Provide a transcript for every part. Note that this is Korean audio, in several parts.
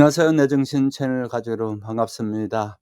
안녕하세요. 내 정신 채널 가족 여러분 반갑습니다.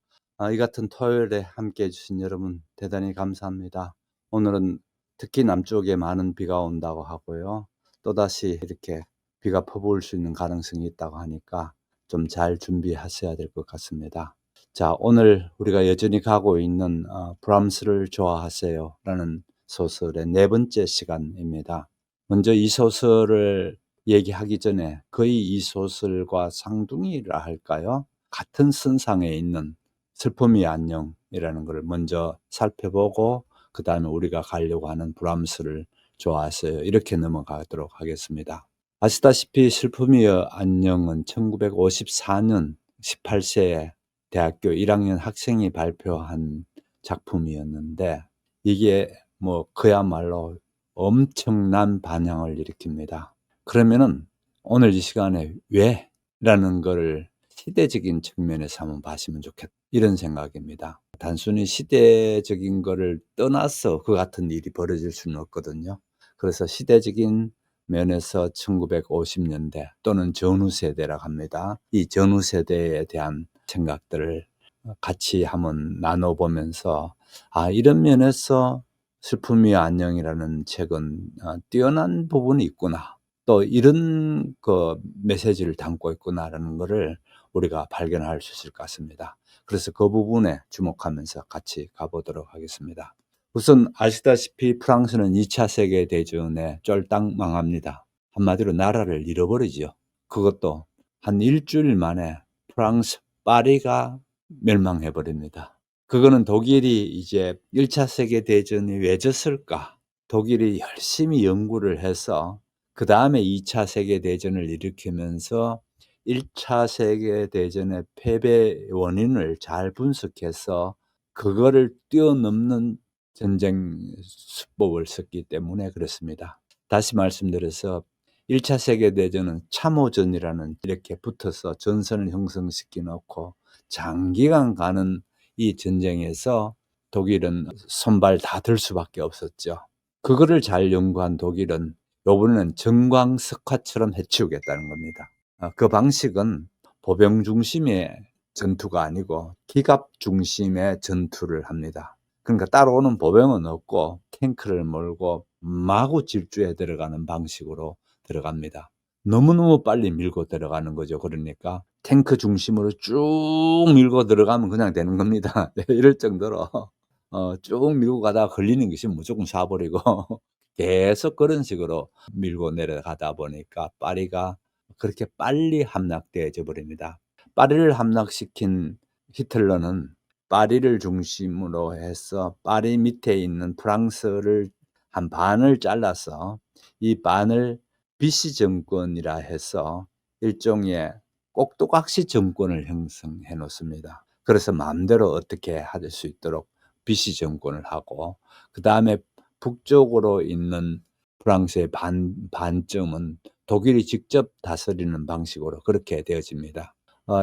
이 같은 토요일에 함께 해 주신 여러분 대단히 감사합니다. 오늘은 특히 남쪽에 많은 비가 온다고 하고요. 또다시 이렇게 비가 퍼부을 수 있는 가능성이 있다고 하니까 좀 잘 준비하셔야 될 것 같습니다. 자, 오늘 우리가 여전히 가고 있는 브람스를 좋아하세요 라는 소설의 네 번째 시간입니다. 먼저 이 소설을 얘기하기 전에 거의 이 소설과 상둥이라 할까요? 같은 선상에 있는 슬픔이 안녕이라는 것을 먼저 살펴보고 그 다음에 우리가 가려고 하는 브람스를 좋아하세요. 이렇게 넘어가도록 하겠습니다. 아시다시피 슬픔이 안녕은 1954년 18세에 대학교 1학년 학생이 발표한 작품이었는데 이게 뭐 그야말로 엄청난 반향을 일으킵니다. 그러면은 오늘 이 시간에 왜? 라는 거를 시대적인 측면에서 한번 봐시면 좋겠다. 이런 생각입니다. 단순히 시대적인 거를 떠나서 그 같은 일이 벌어질 수는 없거든요. 그래서 시대적인 면에서 1950년대 또는 전후 세대라고 합니다. 이 전후 세대에 대한 생각들을 같이 한번 나눠보면서 이런 면에서 슬픔이 안녕이라는 책은 뛰어난 부분이 있구나. 또 이런 그 메시지를 담고 있구나라는 것을 우리가 발견할 수 있을 것 같습니다. 그래서 그 부분에 주목하면서 같이 가보도록 하겠습니다. 우선 아시다시피 프랑스는 2차 세계대전에 쫄딱 망합니다. 한마디로 나라를 잃어버리죠. 그것도 한 일주일 만에 프랑스 파리가 멸망해버립니다. 그거는 독일이 이제 1차 세계대전이 왜 졌을까? 독일이 열심히 연구를 해서 그 다음에 2차 세계대전을 일으키면서 1차 세계대전의 패배 원인을 잘 분석해서 그거를 뛰어넘는 전쟁 수법을 썼기 때문에 그렇습니다. 다시 말씀드려서 1차 세계대전은 참호전이라는 이렇게 붙어서 전선을 형성시켜 놓고 장기간 가는 이 전쟁에서 독일은 손발 다 들 수밖에 없었죠. 그거를 잘 연구한 독일은 이번에는 정광석화처럼 해치우겠다는 겁니다. 그 방식은 보병 중심의 전투가 아니고 기갑 중심의 전투를 합니다. 그러니까 따라오는 보병은 없고 탱크를 몰고 마구 질주해 들어가는 방식으로 들어갑니다. 너무너무 빨리 밀고 들어가는 거죠. 그러니까 탱크 중심으로 쭉 밀고 들어가면 그냥 되는 겁니다. 이럴 정도로 쭉 밀고 가다가 걸리는 것이 무조건 쏴버리고 계속 그런 식으로 밀고 내려가다 보니까 파리가 그렇게 빨리 함락되어져 버립니다. 파리를 함락시킨 히틀러는 파리를 중심으로 해서 파리 밑에 있는 프랑스를 한 반을 잘라서 이 반을 비시 정권이라 해서 일종의 꼭두각시 정권을 형성해 놓습니다. 그래서 마음대로 어떻게 할 수 있도록 비시 정권을 하고 그 다음에 북쪽으로 있는 프랑스의 반쯤은 독일이 직접 다스리는 방식으로 그렇게 되어집니다.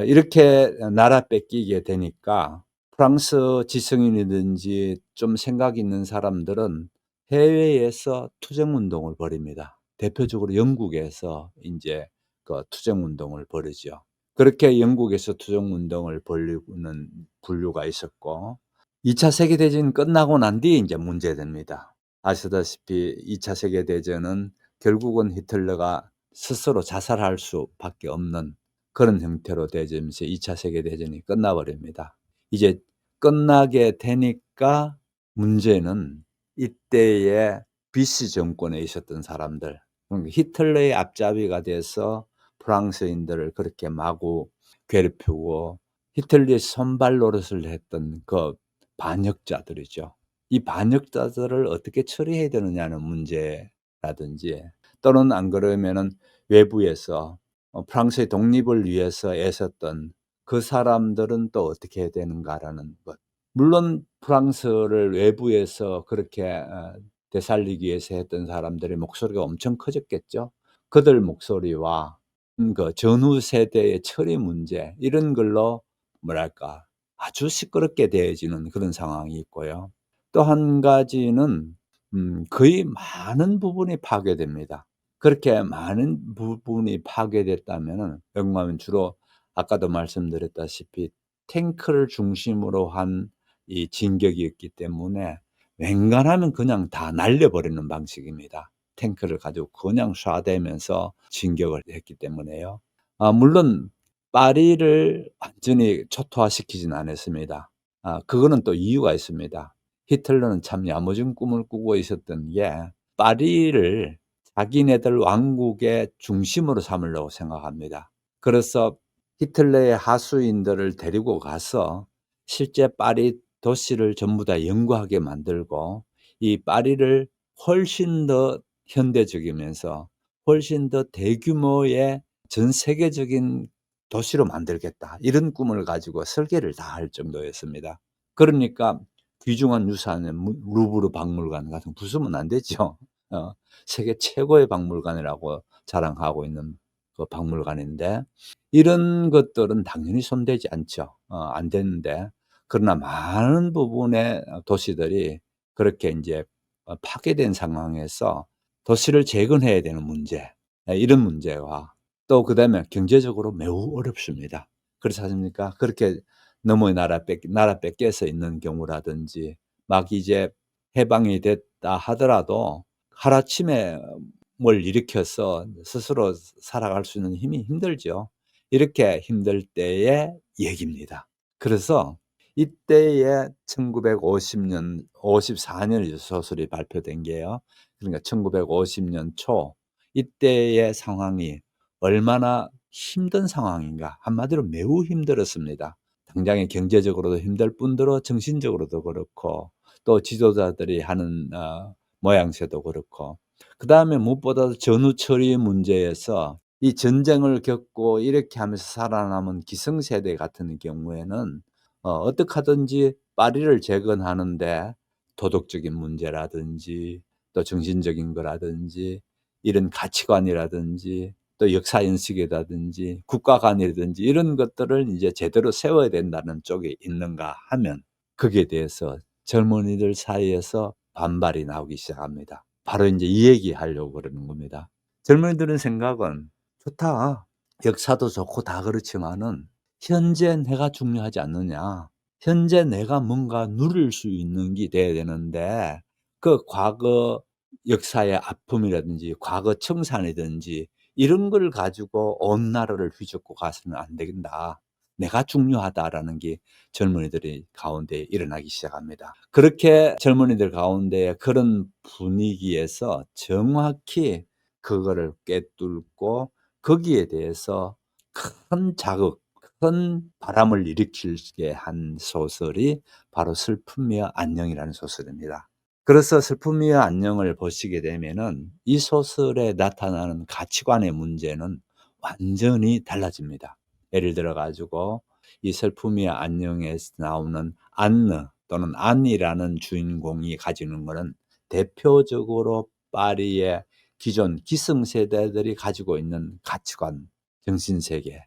이렇게 나라 뺏기게 되니까 프랑스 지성인이든지 좀 생각 있는 사람들은 해외에서 투쟁운동을 벌입니다. 대표적으로 영국에서 이제 그 투쟁운동을 벌이죠. 그렇게 영국에서 투쟁운동을 벌이는 분류가 있었고 2차 세계대전이 끝나고 난 뒤에 이제 문제됩니다. 아시다시피 2차 세계대전은 결국은 히틀러가 스스로 자살할 수밖에 없는 그런 형태로 되면서 2차 세계대전이 끝나버립니다. 이제 끝나게 되니까 문제는 이때의 비시 정권에 있었던 사람들, 히틀러의 앞잡이가 돼서 프랑스인들을 그렇게 마구 괴롭히고 히틀러의 손발 노릇을 했던 그 반역자들이죠. 이 반역자들을 어떻게 처리해야 되느냐는 문제라든지 또는 안 그러면은 외부에서 프랑스의 독립을 위해서 애썼던 그 사람들은 또 어떻게 해야 되는가라는 것. 물론 프랑스를 외부에서 그렇게 되살리기 위해서 했던 사람들의 목소리가 엄청 커졌겠죠. 그들 목소리와 그 전후 세대의 처리 문제 이런 걸로 뭐랄까 아주 시끄럽게 되어지는 그런 상황이 있고요. 또 한 가지는 거의 많은 부분이 파괴됩니다. 그렇게 많은 부분이 파괴됐다면은 주로 아까도 말씀드렸다시피 탱크를 중심으로 한 이 진격이었기 때문에 웬간하면 그냥 다 날려버리는 방식입니다. 탱크를 가지고 그냥 쏴대면서 진격을 했기 때문에요. 물론 파리를 완전히 초토화시키진 않았습니다. 그거는 또 이유가 있습니다. 히틀러는 참 야무진 꿈을 꾸고 있었던 게 파리를 자기네들 왕국의 중심으로 삼으려고 생각합니다. 그래서 히틀러의 하수인들을 데리고 가서 실제 파리 도시를 전부 다 연구하게 만들고 이 파리를 훨씬 더 현대적이면서 훨씬 더 대규모의 전 세계적인 도시로 만들겠다. 이런 꿈을 가지고 설계를 다 할 정도였습니다. 그러니까 귀중한 유산의 루브르 박물관 같은 거 부수면 안 되죠. 어, 세계 최고의 박물관이라고 자랑하고 있는 그 박물관인데 이런 것들은 당연히 손대지 않죠. 안 되는데 그러나 많은 부분의 도시들이 그렇게 인제 파괴된 상황에서 도시를 재건해야 되는 문제, 이런 문제와 또 그다음에 경제적으로 매우 어렵습니다. 그렇지 않습니까? 그렇게 너무 나라 뺏겨서 있는 경우라든지 막 이제 해방이 됐다 하더라도 하루아침에 뭘 일으켜서 스스로 살아갈 수 있는 힘이 힘들죠. 이렇게 힘들 때의 얘기입니다. 그래서 이때에 1950년 54년에 소설이 발표된 게요. 그러니까 1950년 초 이때의 상황이 얼마나 힘든 상황인가. 한마디로 매우 힘들었습니다. 당장에 경제적으로도 힘들 뿐더러 정신적으로도 그렇고 또 지도자들이 하는 모양새도 그렇고 그다음에 무엇보다도 전후 처리 문제에서 이 전쟁을 겪고 이렇게 하면서 살아남은 기성세대 같은 경우에는 어떻게 하든지 파리를 재건하는 데 도덕적인 문제라든지 또 정신적인 거라든지 이런 가치관이라든지 또 역사 인식이라든지 국가관이라든지 이런 것들을 이제 제대로 세워야 된다는 쪽에 있는가 하면 거기에 대해서 젊은이들 사이에서 반발이 나오기 시작합니다. 바로 인제 이 얘기하려고 그러는 겁니다. 젊은이들은 생각은 '좋다. 역사도 좋고 다 그렇지만은 현재 내가 중요하지 않느냐. 현재 내가 뭔가 누릴 수 있는 게 돼야 되는데 그 과거 역사의 아픔이라든지 과거 청산이든지 이런 걸 가지고 온 나라를 휘젓고 가서는 안 된다. 내가 중요하다.'라는 게 젊은이들의 가운데 일어나기 시작합니다. 그렇게 젊은이들 가운데 그런 분위기에서 정확히 그거를 꿰뚫고 거기에 대해서 큰 자극, 큰 바람을 일으키게 한 소설이 바로 슬픔이여 안녕이라는 소설입니다. 그래서 슬픔이여 안녕을 보시게 되면은 이 소설에 나타나는 가치관의 문제는 완전히 달라집니다. 예를 들어 가지고 이 슬픔이여 안녕에서 나오는 안느 또는 안이라는 주인공이 가지는 거는 대표적으로 파리의 기존 기성세대들이 가지고 있는 가치관, 정신세계,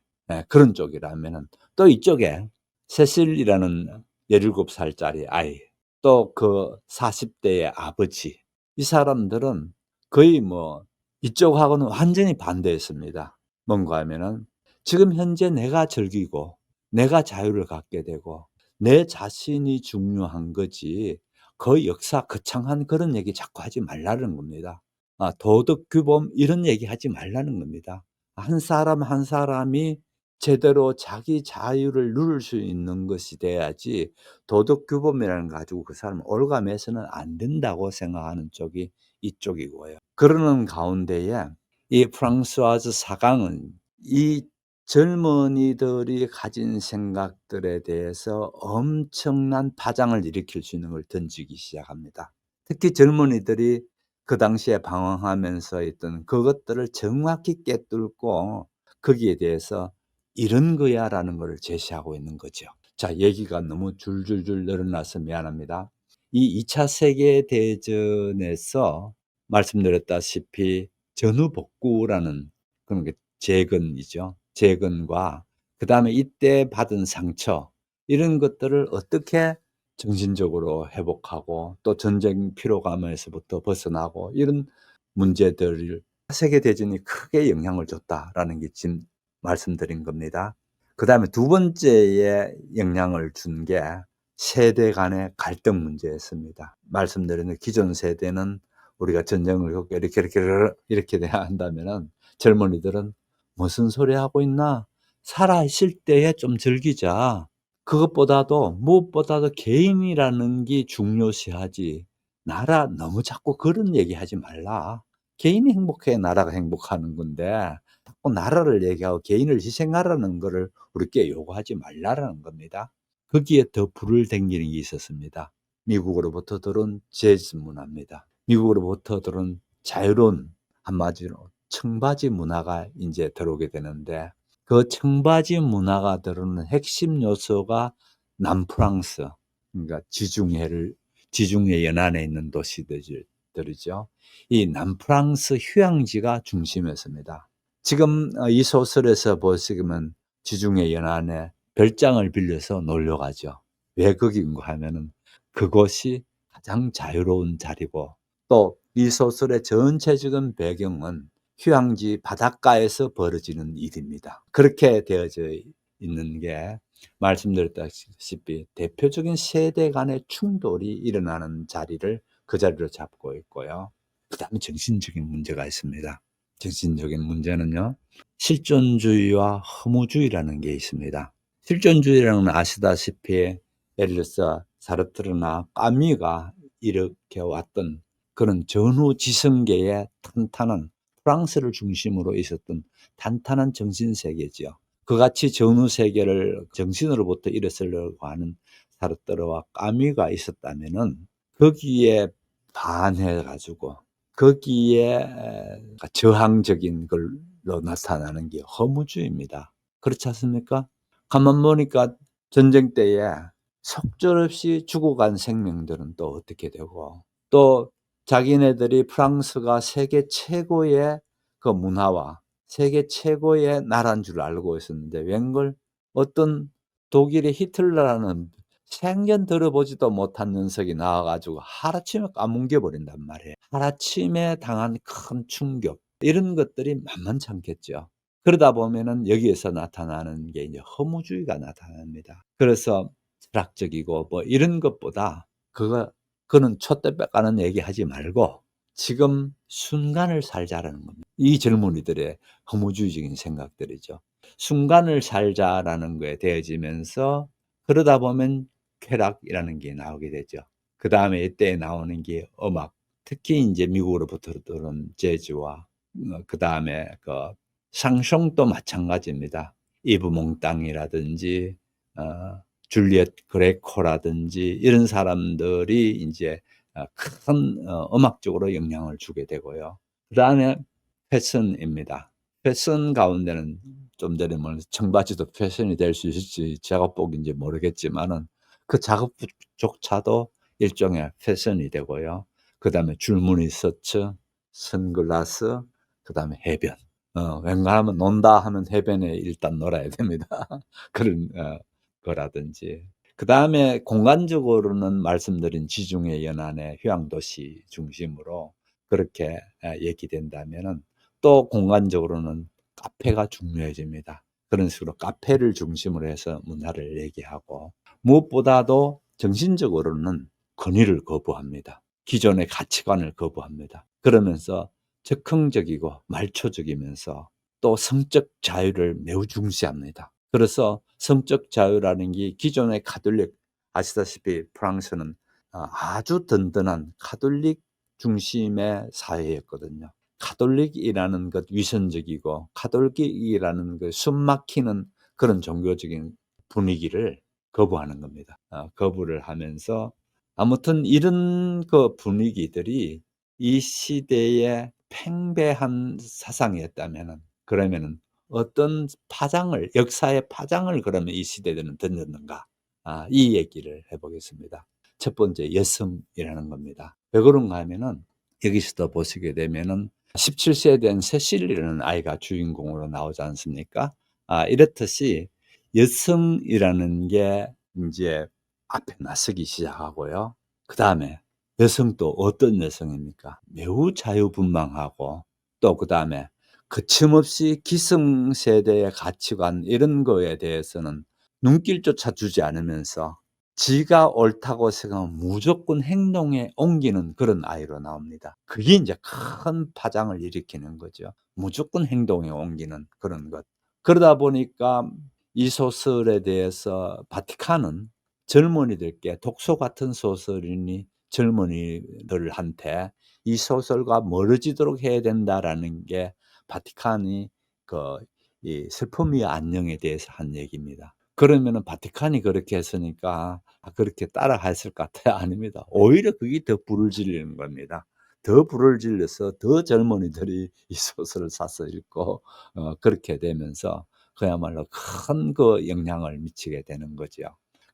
그런 쪽이라면은 또 이쪽에 세실이라는 17 살짜리 아이 또 그 40 대의 아버지 이 사람들은 거의 뭐 이쪽하고는 완전히 반대했습니다. 뭔가 하면은 지금 현재 내가 즐기고 내가 자유를 갖게 되고 내 자신이 중요한 거지 그 역사 거창한 그런 얘기 자꾸 하지 말라는 겁니다. 도덕 규범 이런 얘기 하지 말라는 겁니다. 한 사람 한 사람이 제대로 자기 자유를 누릴 수 있는 것이 돼야지 도덕 규범이라는 거 가지고 그 사람을 올감해서는 안 된다고 생각하는 쪽이 이쪽이고요. 그러는 가운데에 이 프랑스와즈 사강은 이 젊은이들이 가진 생각들에 대해서 엄청난 파장을 일으킬 수 있는 걸 던지기 시작합니다. 특히 젊은이들이 그 당시에 방황하면서 있던 그것들을 정확히 꿰뚫고 거기에 대해서 "이런 거야."라는 거를 제시하고 있는 거죠. 자, 얘기가 너무 줄줄줄 늘어나서 미안합니다. 이 2차 세계 대전에서 말씀드렸다시피 전후복구라는 그런 게 재건이죠. 재건과 그다음에 이때 받은 상처 이런 것들을 어떻게 정신적으로 회복하고 또 전쟁 피로감에서부터 벗어나고 이런 문제들을 세계 대전이 크게 영향을 줬다라는 게 지금 말씀드린 겁니다. 그다음에 두 번째에 영향을 준 게 세대 간의 갈등 문제였습니다. 말씀드린 기존 세대는 우리가 전쟁을 겪고 이렇게 돼야 한다면은 젊은이들은 '무슨 소리 하고 있나? 살아 있을 때에 좀 즐기자.' 그것보다도 무엇보다도 개인이라는 게 중요시하지 나라 너무 자꾸 그런 얘기하지 말라. 개인이 행복해야 나라가 행복하는 건데 자꾸 나라를 얘기하고 개인을 희생하라는 거를 우리께 요구하지 말라라는 겁니다. 거기에 더 불을 댕기는 게 있었습니다. 미국으로부터 들어온 재즈 문화입니다. 미국으로부터 들어온 자유로운 한마디로 청바지 문화가 인제 들어오게 되는데 그 청바지 문화가 들어오는 핵심 요소가 남프랑스 그러니까 지중해 연안에 있는 도시들이죠. 이 남프랑스 휴양지가 중심이었습니다. 지금 이 소설에서 보시면 지중해 연안에 별장을 빌려서 놀러 가죠. 왜 거긴가 하면은 그곳이 가장 자유로운 자리고 또 이 소설의 전체적인 배경은 휴양지 바닷가에서 벌어지는 일입니다. 그렇게 되어져 있는 게 말씀드렸다시피 대표적인 세대 간의 충돌이 일어나는 자리를 그 자리로 잡고 있고요. 그다음에 정신적인 문제가 있습니다. 정신적인 문제는요. 실존주의와 허무주의라는 게 있습니다. 실존주의라는 건 아시다시피 예를 들어서 사르트르나 까미가 일으켜 왔던 그런 전후지성계의 탄탄한 프랑스를 중심으로 있었던 탄탄한 정신세계지요. 그같이 전후세계를 정신으로부터 일어서려고 하는 사르트르와 까미가 있었다면은 거기에 반해 가지고 거기에 저항적인 걸로 나타나는 게 허무주의입니다. 그렇지 않습니까? 가만 보니까 전쟁 때에 속절없이 죽어간 생명들은 또 어떻게 되고 또 자기네들이 프랑스가 세계 최고의 그 문화와 세계 최고의 나라인 줄 알고 있었는데 웬걸 어떤 독일의 히틀러라는 생전 들어보지도 못한 녀석이 나와 가지고 하루아침에 까뭉개 버린단 말이에요. 하루아침에 당한 큰 충격 이런 것들이 만만치 않겠죠. 그러다 보면은 여기에서 나타나는 게 이제 허무주의가 나타납니다. 그래서 철학적이고 뭐 이런 것보다 그거는 촛대 뺏가는 얘기하지 말고 지금 순간을 살자라는 겁니다. 이 젊은이들의 허무주의적인 생각들이죠. 순간을 살자라는 거에 대해지면서 그러다 보면 쾌락이라는 게 나오게 되죠. 그다음에 이때 나오는 게 음악, 특히 인제 미국으로부터 들어온 재즈와 그다음에 그 샹송도 마찬가지입니다. 이브 몽땅이라든지 줄리엣 그레코라든지 이런 사람들이 인제 큰 음악적으로 영향을 주게 되고요. 그다음에 패션입니다. 패션 가운데는 좀 전에 말한 청바지도 패션이 될 수 있을지 작업복인지 모르겠지만은 그 작업복조차도 일종의 패션이 되고요. 그다음에 줄무늬 셔츠, 선글라스, 그다음에 해변. 웬만하면 논다 하면 해변에 일단 놀아야 됩니다. 그런 거라든지. 그다음에 공간적으로는 말씀드린 지중해 연안의 휴양도시 중심으로 그렇게 얘기된다면은 또 공간적으로는 카페가 중요해집니다. 그런 식으로 카페를 중심으로 해서 문화를 얘기하고 무엇보다도 정신적으로는 권위를 거부합니다. 기존의 가치관을 거부합니다. 그러면서 적극적이고 말초적이면서 또 성적 자유를 매우 중시합니다. 그래서 성적 자유라는 게 기존의 가톨릭 아시다시피 프랑스는 아주 든든한 가톨릭 중심의 사회였거든요. 가톨릭이라는 것 위선적이고 가톨릭이라는 그 숨막히는 그런 종교적인 분위기를 거부하는 겁니다. 거부를 하면서 아무튼 이런 그 분위기들이 이 시대의 팽배한 사상이었다면은 그러면은 어떤 파장을 역사의 파장을 그러면 이 시대에는 던졌는가? 이 얘기를 해 보겠습니다. 첫 번째 여성이라는 겁니다. 왜 그런가 하면은 여기서도 보시게 되면은 17세에 된 세실이라는 아이가 주인공으로 나오지 않습니까? 이렇듯이 여성이라는 게 인제 앞에 나서기 시작하고요. 그다음에 여성도 어떤 여성입니까? 매우 자유분방하고 또 그다음에 거침없이 기성세대의 가치관 이런 거에 대해서는 눈길조차 주지 않으면서 지가 옳다고 생각하면 무조건 행동에 옮기는 그런 아이로 나옵니다. 그게 인제 큰 파장을 일으키는 거죠. 무조건 행동에 옮기는 그런 것. 그러다 보니까 이 소설에 대해서 바티칸은 젊은이들께 독서 같은 소설이니 젊은이들한테 "이 소설과 멀어지도록 해야 된다."라는 게 바티칸이 그 이 슬픔의 안녕에 대해서 한 얘기입니다. 그러면은 바티칸이 그렇게 했으니까 그렇게 따라했을 것 같아요? 아닙니다. 오히려 그게 더 불을 질리는 겁니다. 더 불을 질러서 더 젊은이들이 이 소설을 사서 읽고 그렇게 되면서 그야말로 큰 그 영향을 미치게 되는 거죠.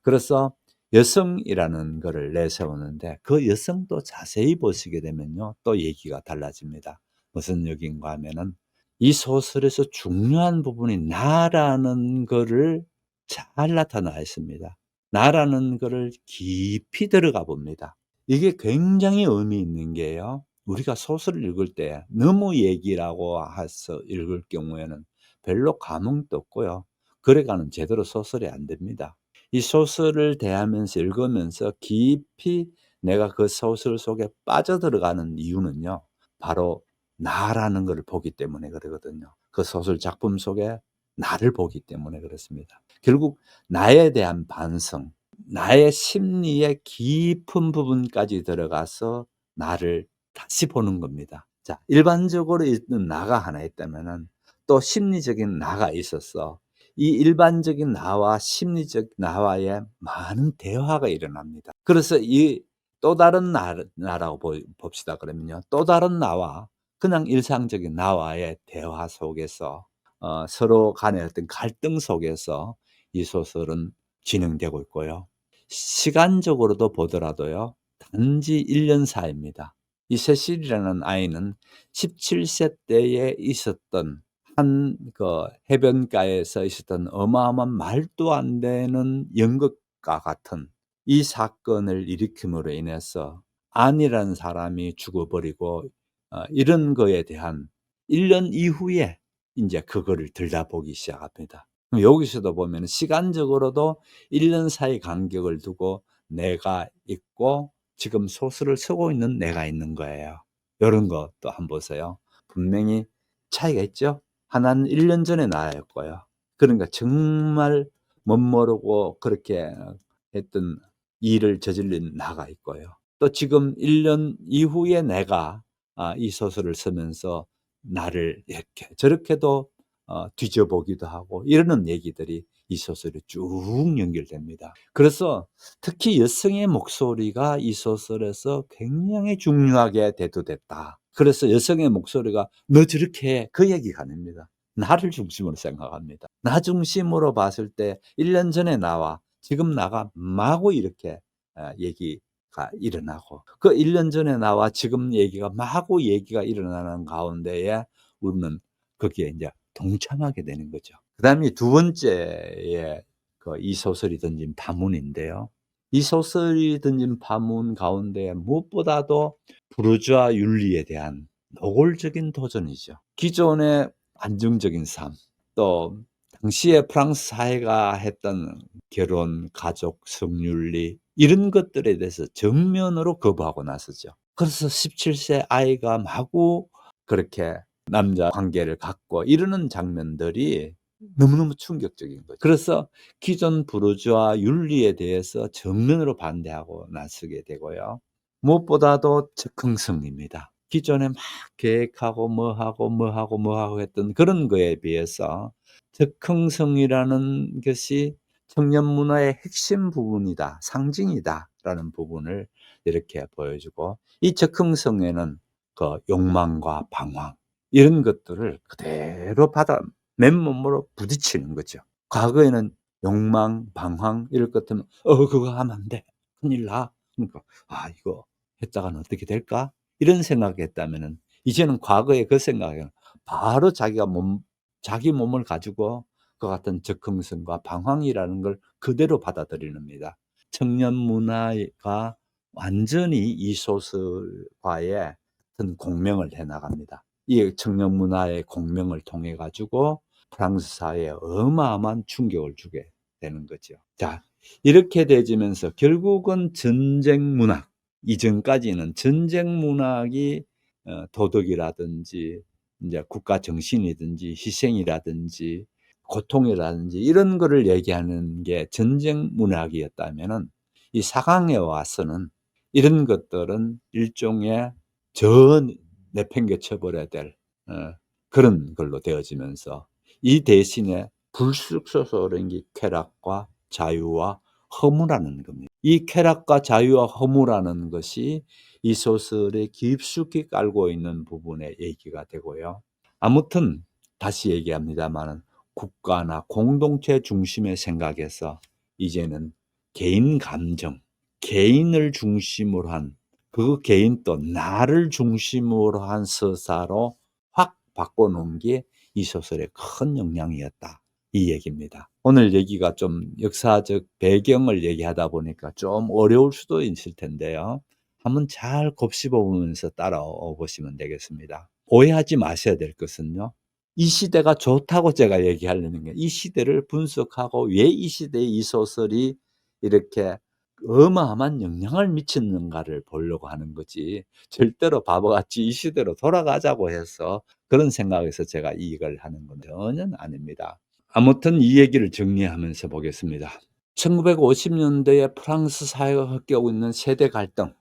그래서 여성이라는 거를 내세우는데 그 여성도 자세히 보시게 되면요, 또 얘기가 달라집니다. 무슨 얘기인가 하면은 이 소설에서 중요한 부분이 나라는 거를 잘 나타나 있습니다. 나라는 거를 깊이 들어가 봅니다. 이게 굉장히 의미 있는 게요, 우리가 소설을 읽을 때 너무 얘기라고 해서 읽을 경우에는 별로 감흥도 없고요, 그래가는 제대로 소설이 안 됩니다. 이 소설을 대하면서 읽으면서 깊이 내가 그 소설 속에 빠져들어가는 이유는요, 바로 나라는 것을 보기 때문에 그러거든요. 그 소설 작품 속에 나를 보기 때문에 그렇습니다. 결국 나에 대한 반성, 나의 심리의 깊은 부분까지 들어가서 나를 다시 보는 겁니다. 자, 일반적으로 있는 나가 하나 있다면은 또 심리적인 나가 있어서 이 일반적인 나와 심리적 나와의 많은 대화가 일어납니다. 그래서 이 또 다른 나라고 봅시다 그러면요, 또 다른 나와 그냥 일상적인 나와의 대화 속에서 서로 간의 어떤 갈등 속에서 이 소설은 진행되고 있고요. 시간적으로도 보더라도요, 단지 1년 사이입니다. 이 세실이라는 아이는 17세 때에 있었던 한 그 해변가에서 있었던 어마어마한 말도 안 되는 연극과 같은 이 사건을 일으킴으로 인해서 안이라는 사람이 죽어버리고 이런 거에 대한 1년 이후에 인제 그거를 들여다보기 시작합니다. 그럼 여기서도 보면은 시간적으로도 1년 사이 간격을 두고 내가 있고 지금 소설을 쓰고 있는 내가 있는 거예요. 요런 것도 한번 보세요. 분명히 차이가 있죠? 하나는 1년 전의 나였고요. 그러니까 정말 멋모르고 그렇게 했던 일을 저질른 나가 있고요. 또 지금 1년 이후에 내가 이 소설을 쓰면서 나를 이렇게 저렇게도 뒤져보기도 하고 이러는 얘기들이 이 소설에 쭉 연결됩니다. 그래서 특히 여성의 목소리가 이 소설에서 굉장히 중요하게 대두됐다. 그래서 여성의 목소리가 "너 저렇게 해." 그 얘기가 아닙니다. 나를 중심으로 생각합니다. 나 중심으로 봤을 때 1년 전의 나와 지금 나가 마구 이렇게 얘기가 일어나고, 그 1년 전의 나와 지금 얘기가 마구 얘기가 일어나는 가운데에 우리는 거기에 인제 동참하게 되는 거죠. 그다음에 두 번째의 이 소설이 던진 파문인데요. 이 소설이 던진 파문 가운데 무엇보다도 부르주아 윤리에 대한 노골적인 도전이죠. 기존의 안정적인 삶, 또 당시에 프랑스 사회가 했던 결혼, 가족, 성윤리 이런 것들에 대해서 정면으로 거부하고 나서죠. 그래서 17세 아이가 마구 그렇게 남자 관계를 갖고 이러는 장면들이 너무너무 충격적인 거죠. 그래서 기존 부르주아 윤리에 대해서 정면으로 반대하고 나서게 되고요. 무엇보다도 즉흥성입니다. 기존에 막 계획하고 뭐 하고, 뭐 하고, 뭐 하고 했던 그런 거에 비해서 즉흥성이라는 것이 청년 문화의 핵심 부분이다, 상징이다라는 부분을 이렇게 보여주고, 이 즉흥성에는 그 욕망과 방황 이런 것들을 그대로 받아 맨몸으로 부딪히는 거죠. 과거에는 욕망, 방황 이럴 것 같으면 그거 하면 안 돼. 큰일 나." 그러니까 '아 이거 했다가는 어떻게 될까?' 이런 생각했다면은 이제는 과거의 그 생각에 바로 자기 몸을 가지고 그 같은 즉흥성과 방황이라는 걸 그대로 받아들이는입니다. 청년 문화가 완전히 이 소설과의 어떤 공명을 해 나갑니다. 이 청년 문화의 공명을 통해 가지고 프랑스 사회에 어마어마한 충격을 주게 되는 거죠. 자, 이렇게 되지면서 결국은 전쟁 문학, 이전까지는 전쟁 문학이 도덕이라든지 이제 국가 정신이든지 희생이라든지 고통이라든지 이런 거를 얘기하는 게 전쟁 문학이었다면은 이 사강에 와서는 이런 것들은 일종의 내팽개쳐 버려야 될 그런 걸로 되어지면서 이 대신에 불쑥 솟아오른 게 쾌락과 자유와 허무라는 겁니다. 이 쾌락과 자유와 허무라는 것이 이 소설에 깊숙이 깔고 있는 부분의 얘기가 되고요. 아무튼 다시 얘기합니다마는 국가나 공동체 중심의 생각에서 이제는 개인 감정, 개인을 중심으로 한 그 개인 또 나를 중심으로 한 서사로 확 바꿔놓은 게 이 소설의 큰 영향이었다. 이 얘기입니다. 오늘 얘기가 좀 역사적 배경을 얘기하다 보니까 좀 어려울 수도 있을 텐데요. 한번 잘 곱씹어 보면서 따라와 보시면 되겠습니다. 오해하지 마셔야 될 것은요. 이 시대가 좋다고 제가 얘기하려는 게 이 시대를 분석하고 왜 이 시대에 이 소설이 이렇게 어마어마한 영향을 미쳤는가를 보려고 하는 거지 절대로 바보같이 이 시대로 돌아가자고 해서 그런 생각에서 제가 이걸 하는 건 전혀 아닙니다. 아무튼 이 얘기를 정리하면서 보겠습니다. 1950년대에 프랑스 사회가 겪고 있는 세대 갈등,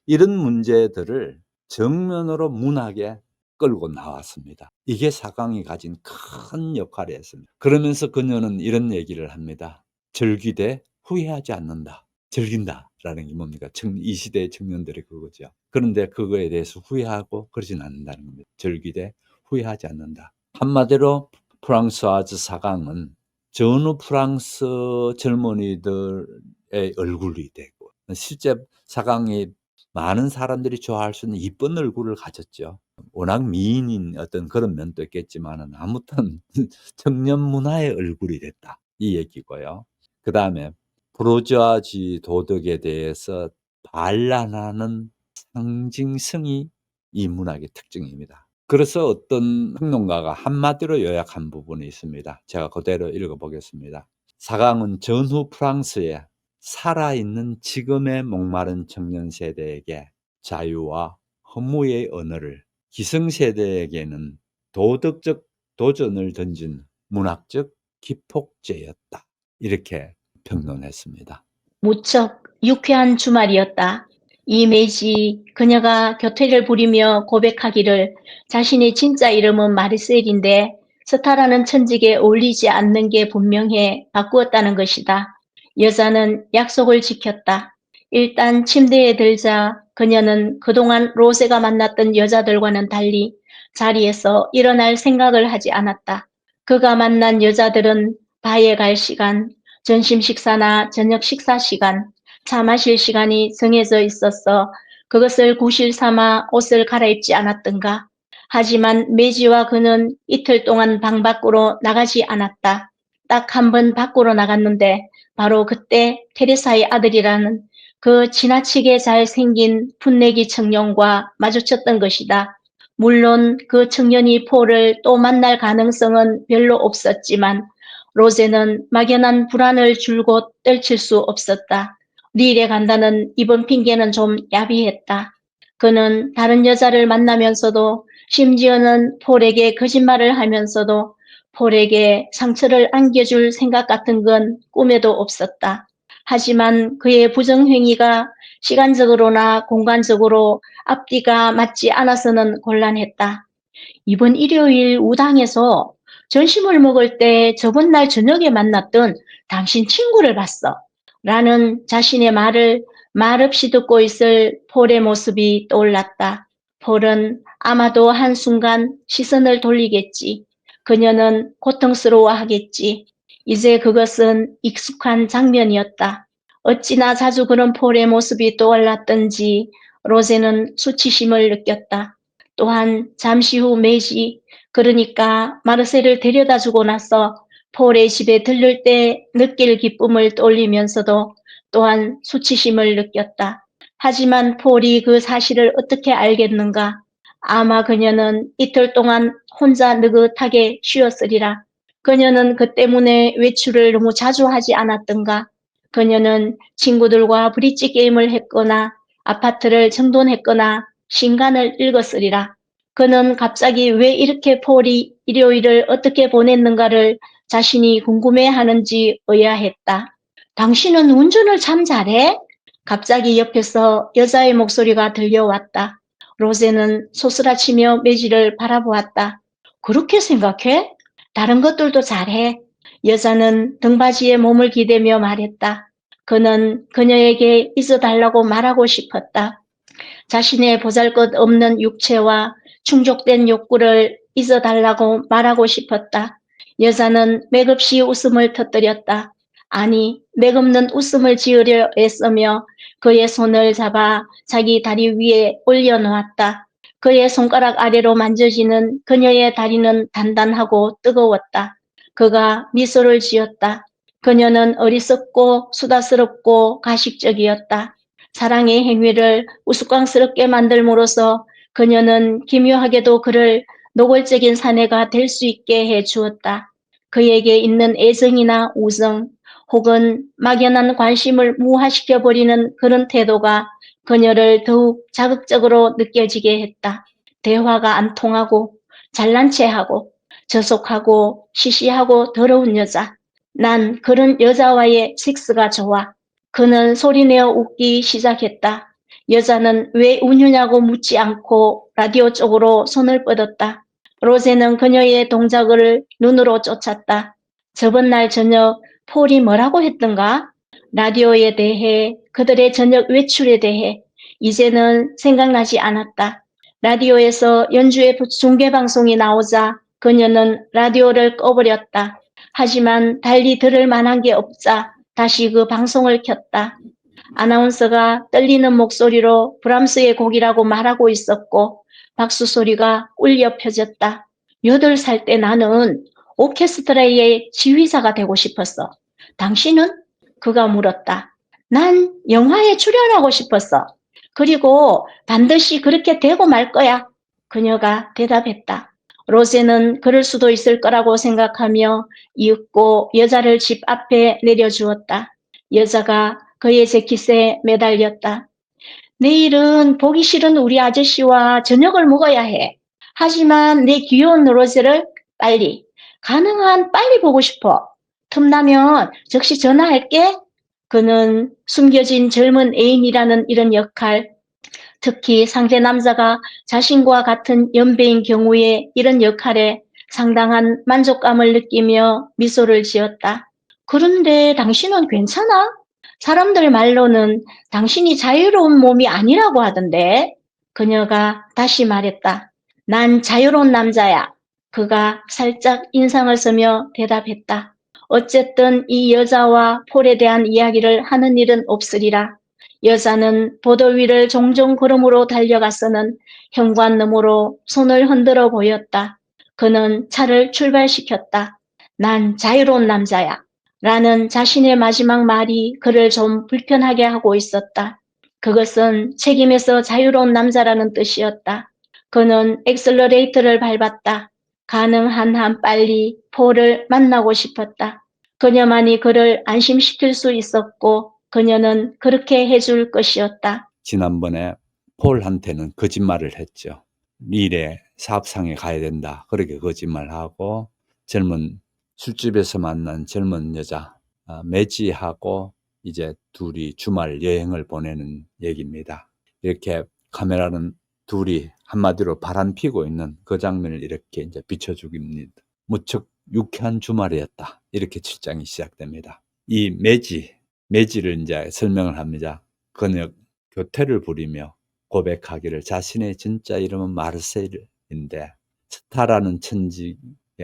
이런 문제들을 정면으로 문학에 끌고 나왔습니다. 이게 사강이 가진 큰 역할이었습니다. 그러면서 그녀는 이런 얘기를 합니다. 절기되 후회하지 않는다. 즐긴다라는 게 뭡니까? 이 시대의 청년들이 그거죠. 그런데 그거에 대해서 후회하고 그러진 않는다는 겁니다. 절기되 후회하지 않는다. 한마디로 프랑스와즈 사강은 전후 프랑스 젊은이들의 얼굴이 되고 실제 사강이 많은 사람들이 좋아할 수 있는 이쁜 얼굴을 가졌죠. 워낙 미인인 어떤 그런 면도 있겠지만은 아무튼 청년 문화의 얼굴이 됐다. 이 얘기고요. 그다음에 부르주아지 도덕에 대해서 반란하는 상징성이 이 문학의 특징입니다. 그래서 어떤 평론가가 한마디로 요약한 부분이 있습니다. 제가 그대로 읽어보겠습니다. 사강은 전후 프랑스에 살아있는 지금의 목마른 청년 세대에게 자유와 허무의 언어를, 기성세대에게는 도덕적 도전을 던진 문학적 기폭제였다. 이렇게 평론했습니다. 무척 유쾌한 주말이었다. 이 메이지 그녀가 교태를 부리며 고백하기를 자신의 진짜 이름은 마르셀인데 스타라는 천직에 어울리지 않는 게 분명해 바꾸었다는 것이다. 여자는 약속을 지켰다. 일단 침대에 들자 그녀는 그동안 로제가 만났던 여자들과는 달리 자리에서 일어날 생각을 하지 않았다. 그가 만난 여자들은 바에 갈 시간, 점심 식사나 저녁 식사 시간, 차 마실 시간이 정해져 있었어 그것을 구실 삼아 옷을 갈아입지 않았던가. 하지만 메지와 그는 이틀 동안 방 밖으로 나가지 않았다. 딱 한 번 밖으로 나갔는데 바로 그때 테레사의 아들이라는 그 지나치게 잘생긴 풋내기 청년과 마주쳤던 것이다. 물론 그 청년이 폴을 또 만날 가능성은 별로 없었지만 로제는 막연한 불안을 줄곧 떨칠 수 없었다. 릴에 간다는 이번 핑계는 좀 야비했다. 그는 다른 여자를 만나면서도 심지어는 폴에게 거짓말을 하면서도 폴에게 상처를 안겨줄 생각 같은 건 꿈에도 없었다. 하지만 그의 부정행위가 시간적으로나 공간적으로 앞뒤가 맞지 않아서는 곤란했다. 이번 일요일 우당에서 점심을 먹을 때 저번 날 저녁에 만났던 당신 친구를 봤어. 라는 자신의 말을 말없이 듣고 있을 폴의 모습이 떠올랐다. 폴은 아마도 한순간 시선을 돌리겠지. 그녀는 고통스러워하겠지. 이제 그것은 익숙한 장면이었다. 어찌나 자주 그런 폴의 모습이 떠올랐던지 로제는 수치심을 느꼈다. 또한 잠시 후 메이지, 그러니까 마르셀을 데려다주고 나서 폴의 집에 들를 때 느낄 기쁨을 떠올리면서도 또한 수치심을 느꼈다. 하지만 폴이 그 사실을 어떻게 알겠는가? 아마 그녀는 이틀 동안 혼자 느긋하게 쉬었으리라. 그녀는 그 때문에 외출을 너무 자주 하지 않았던가. 그녀는 친구들과 브릿지 게임을 했거나 아파트를 정돈했거나 신간을 읽었으리라. 그는 갑자기 왜 이렇게 폴이 일요일을 어떻게 보냈는가를 자신이 궁금해하는지 의아했다. 당신은 운전을 참 잘해? 갑자기 옆에서 여자의 목소리가 들려왔다. 로제는 소스라치며 매질을 바라보았다. 그렇게 생각해? 다른 것들도 잘해. 여자는 등받이에 몸을 기대며 말했다. 그는 그녀에게 있어달라고 말하고 싶었다. 자신의 보잘것없는 육체와 충족된 욕구를 있어달라고 말하고 싶었다. 여자는 맥없이 웃음을 터뜨렸다. 아니, 맥없는 웃음을 지으려 애쓰며 그의 손을 잡아 자기 다리 위에 올려놓았다. 그의 손가락 아래로 만져지는 그녀의 다리는 단단하고 뜨거웠다. 그가 미소를 지었다. 그녀는 어리석고 수다스럽고 가식적이었다. 사랑의 행위를 우스꽝스럽게 만들므로써 그녀는 기묘하게도 그를 노골적인 사내가 될 수 있게 해 주었다. 그에게 있는 애정이나 우정 혹은 막연한 관심을 무화시켜버리는 그런 태도가 그녀를 더욱 자극적으로 느껴지게 했다. 대화가 안 통하고 잘난 체하고 저속하고 시시하고 더러운 여자. 난 그런 여자와의 섹스가 좋아. 그는 소리내어 웃기 시작했다. 여자는 왜 우느냐고 묻지 않고 라디오 쪽으로 손을 뻗었다. 로제는 그녀의 동작을 눈으로 쫓았다. 저번 날 저녁 폴이 뭐라고 했던가? 라디오에 대해, 그들의 저녁 외출에 대해 이제는 생각나지 않았다. 라디오에서 연주의 중계방송이 나오자 그녀는 라디오를 꺼버렸다. 하지만 달리 들을 만한 게 없자 다시 그 방송을 켰다. 아나운서가 떨리는 목소리로 브람스의 곡이라고 말하고 있었고 박수 소리가 울려 펴졌다. 8살 때 나는 오케스트라의 지휘자가 되고 싶었어. 당신은? 그가 물었다. 난 영화에 출연하고 싶었어. 그리고 반드시 그렇게 되고 말 거야. 그녀가 대답했다. 로제는 그럴 수도 있을 거라고 생각하며 이윽고 여자를 집 앞에 내려주었다. 여자가 그의 재킷에 매달렸다. 내일은 보기 싫은 우리 아저씨와 저녁을 먹어야 해. 하지만 내 귀여운 로제를 빨리, 가능한 빨리 보고 싶어. 틈나면 즉시 전화할게. 그는 숨겨진 젊은 애인이라는 이런 역할, 특히 상대 남자가 자신과 같은 연배인 경우에 이런 역할에 상당한 만족감을 느끼며 미소를 지었다. 그런데 당신은 괜찮아? 사람들 말로는 당신이 자유로운 몸이 아니라고 하던데. 그녀가 다시 말했다. 난 자유로운 남자야. 그가 살짝 인상을 쓰며 대답했다. 어쨌든 이 여자와 폴에 대한 이야기를 하는 일은 없으리라. 여자는 보도 위를 종종 걸음으로 달려가서는 현관 너머로 손을 흔들어 보였다. 그는 차를 출발시켰다. 난 자유로운 남자야. 라는 자신의 마지막 말이 그를 좀 불편하게 하고 있었다. 그것은 책임에서 자유로운 남자라는 뜻이었다. 그는 엑셀러레이터를 밟았다. 가능한 한 빨리 폴을 만나고 싶었다. 그녀만이 그를 안심시킬 수 있었고 그녀는 그렇게 해줄 것이었다. 지난번에 폴한테는 거짓말을 했죠. 미래 사업상에 가야 된다. 그렇게 거짓말하고 젊은 술집에서 만난 젊은 여자 매지하고 이제 둘이 주말 여행을 보내는 얘기입니다. 이렇게 카메라는 둘이 한마디로 바람피고 있는 그 장면을 이렇게 이제 비춰주깁니다. 무척 유쾌한 주말이었다. 이렇게 7장이 시작됩니다. 이 매지를 이제 설명을 합니다. 그녀 교태를 부리며 고백하기를 자신의 진짜 이름은 마르셀인데 스타라는 천직에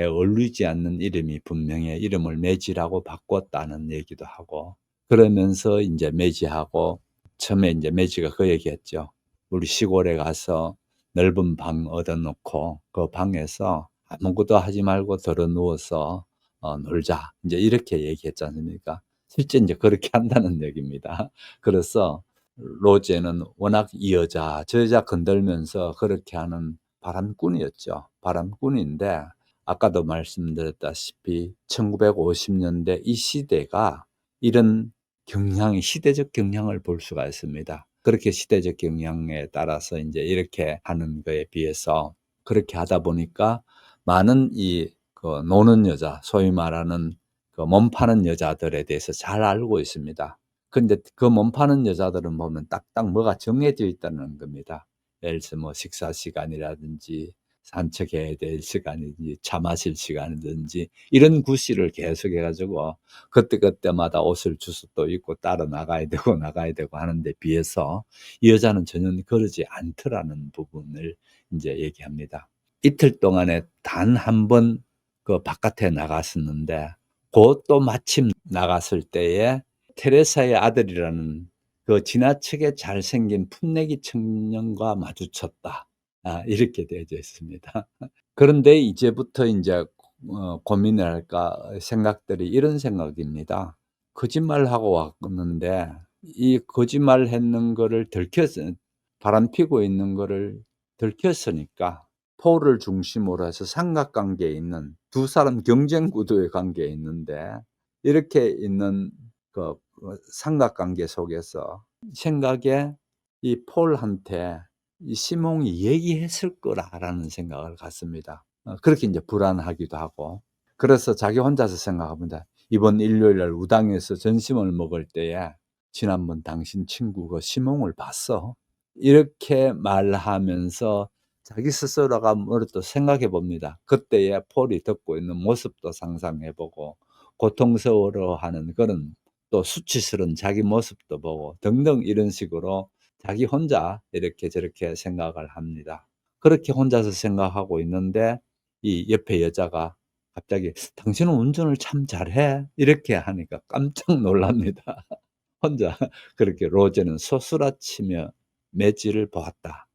어울리지 않는 이름이 분명히 이름을 매지라고 바꿨다는 얘기도 하고 그러면서 이제 매지하고 처음에 이제 매지가 그 얘기했죠. 우리 시골에 가서 넓은 방 얻어놓고 그 방에서 아무것도 하지 말고 들어 누워서 놀자. 이제 이렇게 얘기했지 않습니까? 실제 이제 그렇게 한다는 얘기입니다. 그래서 로제는 워낙 이 여자, 저 여자 건들면서 그렇게 하는 바람꾼이었죠. 바람꾼인데 아까도 말씀드렸다시피 1950년대 이 시대가 이런 경향이 시대적 경향을 볼 수가 있습니다. 그렇게 시대적 경향에 따라서 이제 이렇게 하는 거에 비해서 그렇게 하다 보니까 많은 노는 여자, 소위 말하는 몸 파는 여자들에 대해서 잘 알고 있습니다. 근데 그 몸 파는 여자들은 보면 딱딱 뭐가 정해져 있다는 겁니다. 예를 들어서 뭐 식사 시간이라든지 산책해야 될 시간이든지 차 마실 시간이든지 이런 구실을 계속해 가지고 그때그때마다 옷을 주워 또 입고 따라 나가야 되고 하는 데 비해서 이 여자는 전혀 그러지 않더라는 부분을 인제 얘기합니다. 이틀 동안에 단 한 번 그 바깥에 나갔었는데 또 마침 나갔을 때에 테레사의 아들이라는 그 지나치게 잘생긴 풋내기 청년과 마주쳤다. 이렇게 되어져 있습니다. 그런데 이제부터 인제 고민을 할까 생각들이 이런 생각입니다. 거짓말하고 왔는데 이 거짓말했는 거를 바람피고 있는 거를 들켰으니까 폴을 중심으로 해서 삼각관계에 있는 두 사람 경쟁 구도의 관계에 있는데 이렇게 있는 삼각관계 속에서 생각에 이 폴한테 이 시몬이 얘기했을 거라는 생각을 갖습니다. 그렇게 인제 불안하기도 하고 그래서 자기 혼자서 생각합니다. "이번 일요일 날 우당에서 점심을 먹을 때에 지난번 당신 친구 그 시몬을 봤어?" 이렇게 말하면서 자기 스스로가 뭐를 또 생각해 봅니다. 그때의 폴이 듣고 있는 모습도 상상해 보고 고통스러워하는 그런 또 수치스러운 자기 모습도 보고 등등 이런 식으로 자기 혼자 이렇게 저렇게 생각을 합니다. 그렇게 혼자서 생각하고 있는데 이 옆에 여자가 갑자기 "당신은 운전을 참 잘해." 이렇게 하니까 깜짝 놀랍니다. 혼자 그렇게 로제는 소스라치며 매지를 보았다.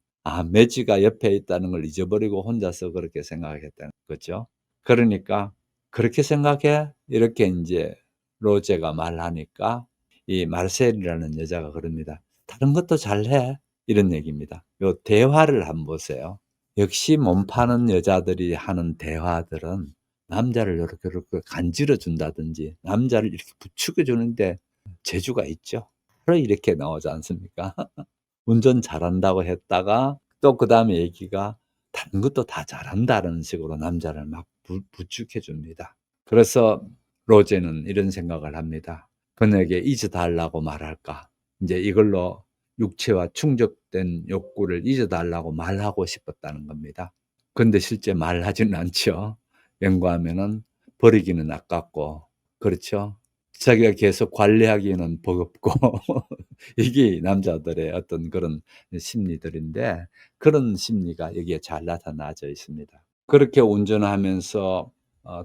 매지가 옆에 있다는 걸 잊어버리고 혼자서 그렇게 생각했다는 거죠. 그러니까 "그렇게 생각해?" 이렇게 인제 로제가 말하니까 이 마르셀이라는 여자가 그럽니다. "다른 것도 잘해." 이런 얘기입니다. 요 대화를 한번 보세요. 역시 몸 파는 여자들이 하는 대화들은 남자를 요렇게 간지러 준다든지 남자를 이렇게 부추겨 주는데 재주가 있죠. 바로 이렇게 나오지 않습니까? 운전 잘한다고 했다가 또 그다음에 얘기가 다른 것도 다 잘한다는 식으로 남자를 막 부추겨 줍니다. 그래서 로제는 이런 생각을 합니다. 그녀에게 잊어 달라고 말할까? 인제 이걸로 육체와 충족된 욕구를 잊어 달라고 말하고 싶었다는 겁니다. 근데 실제 말하지는 않죠. 왠가하면은 버리기는 아깝고 그렇죠. 자기가 계속 관리하기는 버겁고 이게 남자들의 어떤 그런 심리들인데 그런 심리가 여기에 잘 나타나져 있습니다. 그렇게 운전하면서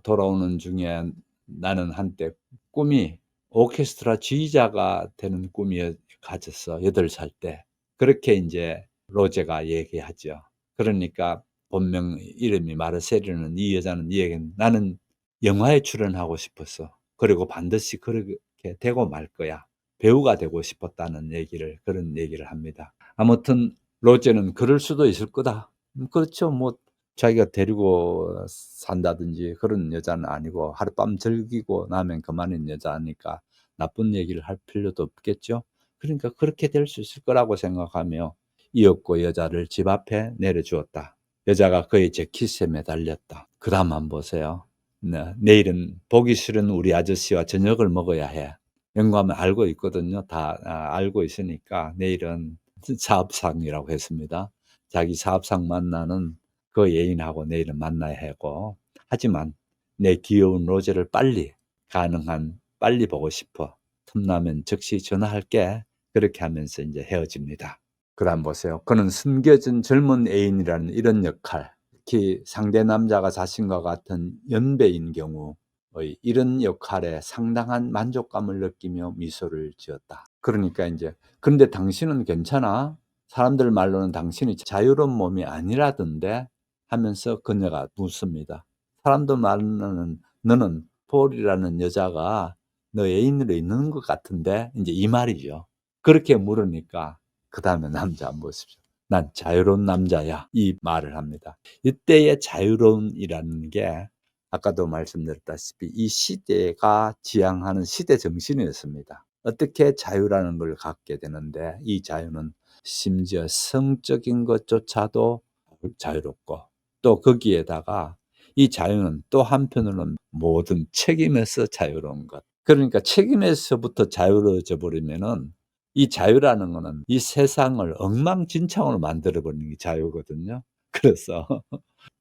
돌아오는 중에 나는 한때 꿈이 오케스트라 지휘자가 되는 꿈이 가졌어 8살 때. 그렇게 인제 로제가 얘기하죠. 그러니까 본명 이름이 마르셀이라는 이 여자는 이 얘기는 "나는 영화에 출연하고 싶었어. 그리고 반드시 그렇게 되고 말 거야. 배우가 되고 싶었다."는 얘기를 그런 얘기를 합니다. 아무튼 로제는 "그럴 수도 있을 거다." 그렇죠. 뭐 자기가 데리고 산다든지 그런 여자는 아니고 하룻밤 즐기고 나면 그만인 여자니까 나쁜 얘기를 할 필요도 없겠죠. 그러니까 그렇게 될 수 있을 거라고 생각하며 이윽고 여자를 집 앞에 내려 주었다. 여자가 그의 재킷에 매달렸다. 그다음 한번 보세요. 네. "내일은 보기 싫은 우리 아저씨와 저녁을 먹어야 해." 영감은 알고 있거든요. 다 알고 있으니까 내일은 사업상이라고 했습니다. 자기 사업상 만나는 그 애인하고 내일은 만나야 하고 하지만 "내 귀여운 로제를 가능한 빨리 보고 싶어. 틈나면 즉시 전화할게." 그렇게 하면서 인제 헤어집니다. 그다음 보세요. 그는 숨겨진 젊은 애인이라는 이런 역할, 특히 상대 남자가 자신과 같은 연배인 경우의 이런 역할에 상당한 만족감을 느끼며 미소를 지었다. 그러니까 인제 "근데 당신은 괜찮아? 사람들 말로는 당신이 자유로운 몸이 아니라던데?" 하면서 그녀가 묻습니다. "사람들 말로는 너는 폴이라는 여자가 너 애인으로 있는 것 같은데?" 인제 이 말이죠. 그렇게 물으니까 그다음에 남자 한번 보십시오. 난 자유로운 남자야. 이 말을 합니다. 이때의 자유로움이라는 게 아까도 말씀드렸다시피 이 시대가 지향하는 시대 정신이었습니다. 어떻게 자유라는 걸 갖게 되는데 이 자유는 심지어 성적인 것조차도 자유롭고 또 거기에다가 이 자유는 또 한편으로는 모든 책임에서 자유로운 것. 그러니까 책임에서부터 자유로워져 버리면은 이 자유라는 거는 이 세상을 엉망진창으로 만들어 버리는 게 자유거든요. 그래서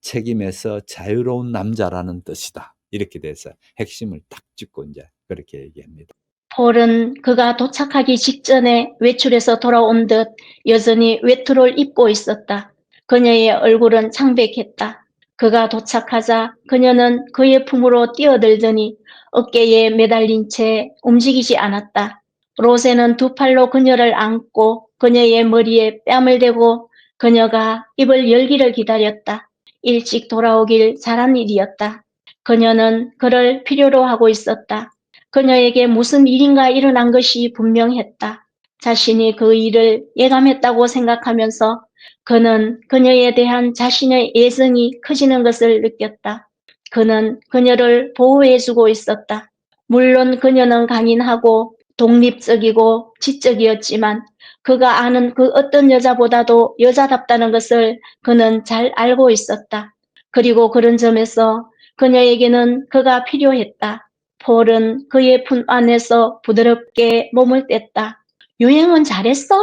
책임에서 자유로운 남자라는 뜻이다. 이렇게 돼서 핵심을 딱 짚고 이제 그렇게 얘기합니다. 폴은 그가 도착하기 직전에 외출해서 돌아온 듯 여전히 외투를 입고 있었다. 그녀의 얼굴은 창백했다. 그가 도착하자 그녀는 그의 품으로 뛰어들더니 어깨에 매달린 채 움직이지 않았다. 로제는 두 팔로 그녀를 안고 그녀의 머리에 뺨을 대고 그녀가 입을 열기를 기다렸다. 일찍 돌아오길 잘한 일이었다. 그녀는 그를 필요로 하고 있었다. 그녀에게 무슨 일인가 일어난 것이 분명했다. 자신이 그 일을 예감했다고 생각하면서 그는 그녀에 대한 자신의 애정이 커지는 것을 느꼈다. 그는 그녀를 보호해주고 있었다. 물론 그녀는 강인하고 독립적이고 지적이었지만 그가 아는 그 어떤 여자보다도 여자답다는 것을 그는 잘 알고 있었다. 그리고 그런 점에서 그녀에게는 그가 필요했다. 폴은 그의 품 안에서 부드럽게 몸을 뗐다. 여행은 잘했어?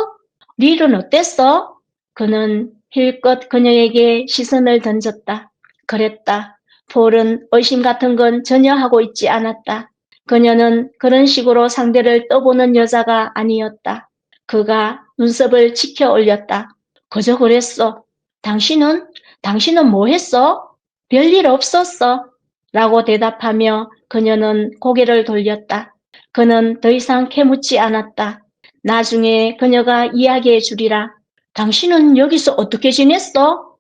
릴은 어땠어? 그는 힐끗 그녀에게 시선을 던졌다. 그랬다. 폴은 의심 같은 건 전혀 하고 있지 않았다. 그녀는 그런 식으로 상대를 떠보는 여자가 아니었다. 그가 눈썹을 치켜 올렸다. 그저 그랬어. 당신은 뭐 했어? 별일 없었어. 라고 대답하며 그녀는 고개를 돌렸다. 그는 더 이상 캐묻지 않았다. 나중에 그녀가 이야기해 주리라. 당신은 여기서 어떻게 지냈어?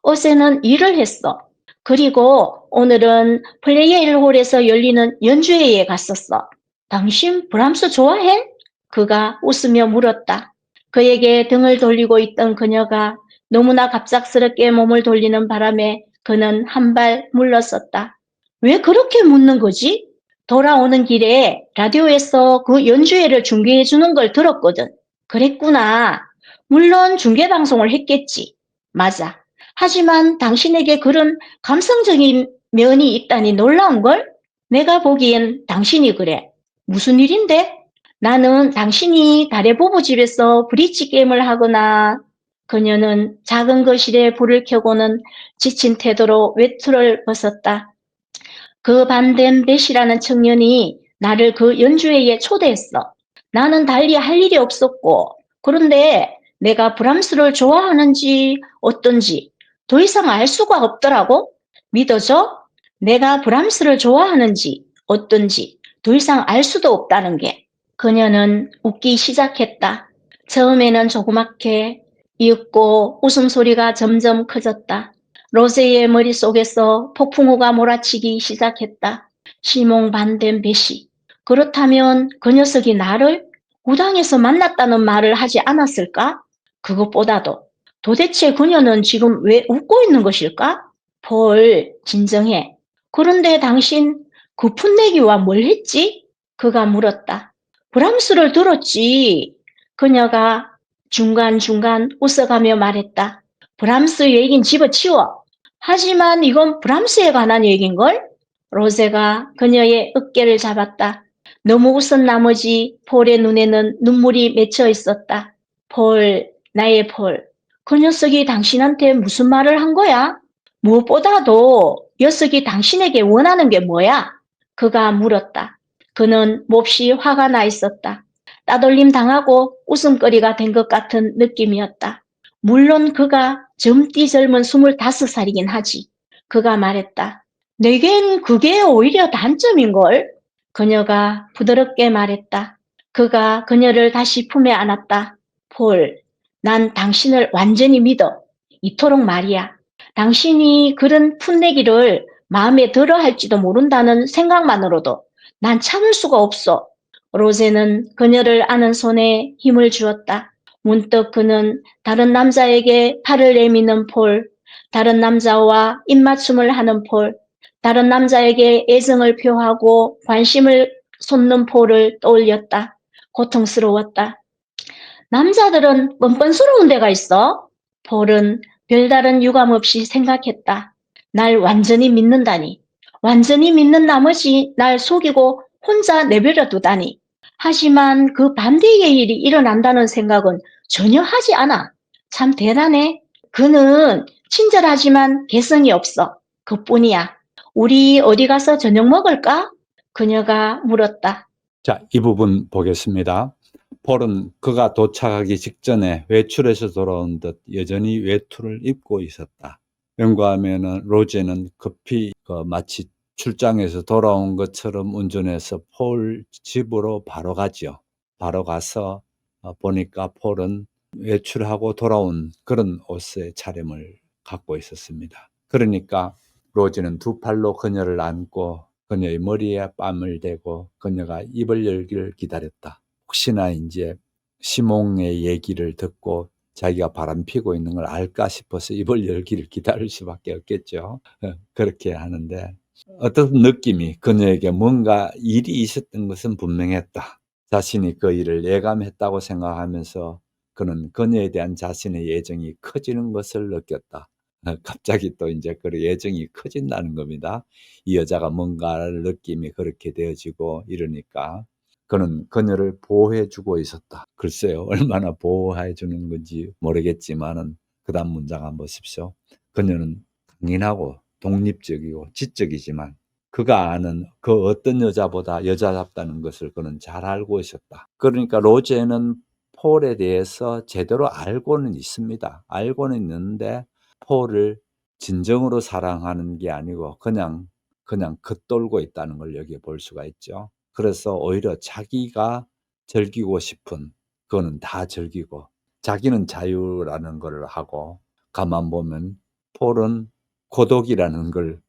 어제는 일을 했어. 그리고 오늘은 플레이엘 홀에서 열리는 연주회에 갔었어. 당신 브람스 좋아해? 그가 웃으며 물었다. 그에게 등을 돌리고 있던 그녀가 너무나 갑작스럽게 몸을 돌리는 바람에 그는 한 발 물러섰다. 왜 그렇게 묻는 거지? 돌아오는 길에 라디오에서 그 연주회를 중계해 주는 걸 들었거든. 그랬구나. 물론 중계 방송을 했겠지. 맞아. 하지만 당신에게 그런 감성적인 면이 있다니 놀라운걸? 내가 보기엔 당신이 그래. 무슨 일인데? 나는 당신이 달의 부부집에서 브릿지 게임을 하거나 그녀는 작은 거실에 불을 켜고는 지친 태도로 외투를 벗었다. 그 반덴 벳이라는 청년이 나를 그 연주회에 초대했어. 나는 달리 할 일이 없었고, 그런데 내가 브람스를 좋아하는지 어떤지 더 이상 알 수가 없더라고. 믿어져? 내가 브람스를 좋아하는지 어떤지 더 이상 알 수도 없다는 게. 그녀는 웃기 시작했다. 처음에는 조그맣게 이윽고 웃음소리가 점점 커졌다. 로제의 머릿속에서 폭풍우가 몰아치기 시작했다. 시몽 반덴 베시. 그렇다면 그 녀석이 나를 무당에서 만났다는 말을 하지 않았을까? 그것보다도 도대체 그녀는 지금 왜 웃고 있는 것일까? 폴, 진정해. 그런데 당신 그 풋내기와 뭘 했지? 그가 물었다. 브람스를 들었지. 그녀가 중간중간 웃어가며 말했다. 브람스 얘긴 집어치워. 하지만 이건 브람스에 관한 얘긴걸? 로제가 그녀의 어깨를 잡았다. 너무 웃은 나머지 폴의 눈에는 눈물이 맺혀 있었다. 폴, 나의 폴. 그 녀석이 당신한테 무슨 말을 한 거야? 무엇보다도 녀석이 당신에게 원하는 게 뭐야? 그가 물었다. 그는 몹시 화가 나 있었다. 따돌림 당하고 웃음거리가 된 것 같은 느낌이었다. 물론 그가 젊디 젊은 25살이긴 하지. 그가 말했다. 내겐 그게 오히려 단점인걸. 그녀가 부드럽게 말했다. 그가 그녀를 다시 품에 안았다. 폴, 난 당신을 완전히 믿어. 이토록 말이야. 당신이 그런 풋내기를 마음에 들어 할지도 모른다는 생각만으로도 난 참을 수가 없어. 로제는 그녀를 안은 손에 힘을 주었다. 문득 그는 다른 남자에게 팔을 내미는 폴, 다른 남자와 입맞춤을 하는 폴, 다른 남자에게 애정을 표하고 관심을 쏟는 폴을 떠올렸다. 고통스러웠다. 남자들은 뻔뻔스러운 데가 있어? 폴은 별다른 유감 없이 생각했다. 날 완전히 믿는다니. 완전히 믿는 나머지 날 속이고 혼자 내버려 두다니. 하지만 그 반대의 일이 일어난다는 생각은 전혀 하지 않아. 참 대단해. 그는 친절하지만 개성이 없어. 그뿐이야. 우리 어디 가서 저녁 먹을까? 그녀가 물었다. 자, 이 부분 보겠습니다. 폴은 그가 도착하기 직전에 외출해서 돌아온 듯 여전히 외투를 입고 있었다. 연구하면은 로제는 급히 마치 출장에서 돌아온 것처럼 운전해서 폴 집으로 바로 가지요. 바로 가서 보니까 폴은 외출하고 돌아온 그런 옷의 차림을 갖고 있었습니다. 그러니까 로제는 두 팔로 그녀를 안고 그녀의 머리에 뺨을 대고 그녀가 입을 열기를 기다렸다. 혹시나 이제 시몽의 얘기를 듣고 자기가 바람피고 있는 걸 알까 싶어서 입을 열기를 기다릴 수밖에 없겠죠. 그렇게 하는데 어떤 느낌이 그녀에게 뭔가 일이 있었던 것은 분명했다. 자신이 그 일을 예감했다고 생각하면서 그는 그녀에 대한 자신의 애정이 커지는 것을 느꼈다. 갑자기 또 이제 그 애정이 커진다는 겁니다. 이 여자가 뭔가를 느낌이 그렇게 되어지고 이러니까 그는 그녀를 보호해 주고 있었다. 글쎄요, 얼마나 보호해 주는 건지 모르겠지만은 그다음 문장 한번 보십시오. 그녀는 강인하고 독립적이고 지적이지만 그가 아는 그 어떤 여자보다 여자답다는 것을 그는 잘 알고 있었다. 그러니까 로제는 폴에 대해서 제대로 알고는 있습니다. 알고는 있는데 폴을 진정으로 사랑하는 게 아니고 그냥 겉돌고 있다는 걸 여기에 볼 수가 있죠. 그래서 오히려 자기가 즐기고 싶은 그거는 다 즐기고 자기는 자유라는 걸 하고 가만 보면 폴은 고독이라는 걸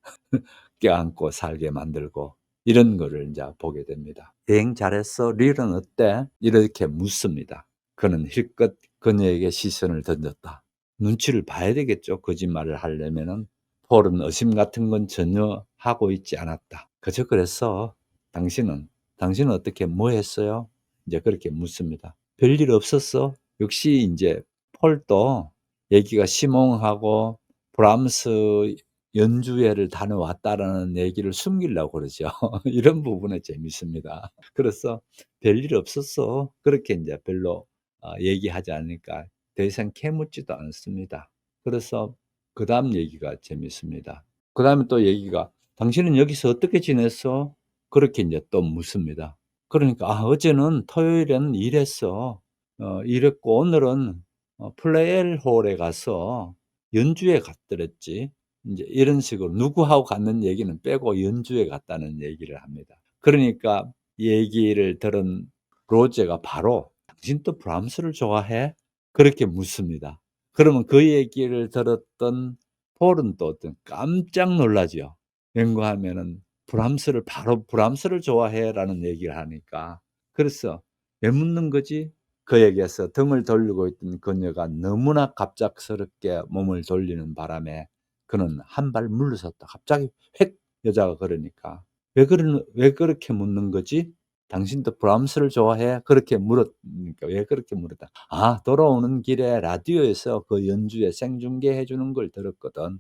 껴안고 살게 만들고 이런 거를 이제 보게 됩니다. 여행 잘했어? 릴은 어때? 이렇게 묻습니다. 그는 힐끗 그녀에게 시선을 던졌다. 눈치를 봐야 되겠죠. 거짓말을 하려면은. 폴은 의심 같은 건 전혀 하고 있지 않았다. 그저 그랬어. 당신은 어떻게 뭐 했어요? 이제 그렇게 묻습니다. 별일 없었어? 역시 이제 폴도 얘기가 시몽하고 브람스 연주회를 다녀왔다라는 얘기를 숨기려고 그러죠. 이런 부분에 재밌습니다. 그래서 별일 없었어. 그렇게 이제 별로 얘기하지 않으니까 더 이상 캐묻지도 않습니다. 그래서 그 다음 얘기가 재밌습니다. 그 다음에 또 얘기가 당신은 여기서 어떻게 지냈어? 그렇게 이제 또 묻습니다. 그러니까 어제는 토요일에는 일했어. 일했고 오늘은 플레이엘 홀에 가서 연주회 갔더랬지. 이제 이런 식으로 누구하고 갔는 얘기는 빼고 연주회 갔다는 얘기를 합니다. 그러니까 이 얘기를 들은 로제가 바로 당신도 브람스를 좋아해? 그렇게 묻습니다. 그러면 그 얘기를 들었던 폴은 또 어떤 깜짝 놀라죠. 왠가하면은 바로 브람스를 좋아해라는 얘기를 하니까. 그래서 왜 묻는 거지? 그에게서 등을 돌리고 있던 그녀가 너무나 갑작스럽게 몸을 돌리는 바람에 그는 한 발 물러섰다. 갑자기 획 여자가 그러니까 왜 그렇게 묻는 거지? 당신도 브람스를 좋아해? 그렇게 물었니까 왜 그렇게 물었다. 돌아오는 길에 라디오에서 그 연주회 생중계해 주는 걸 들었거든.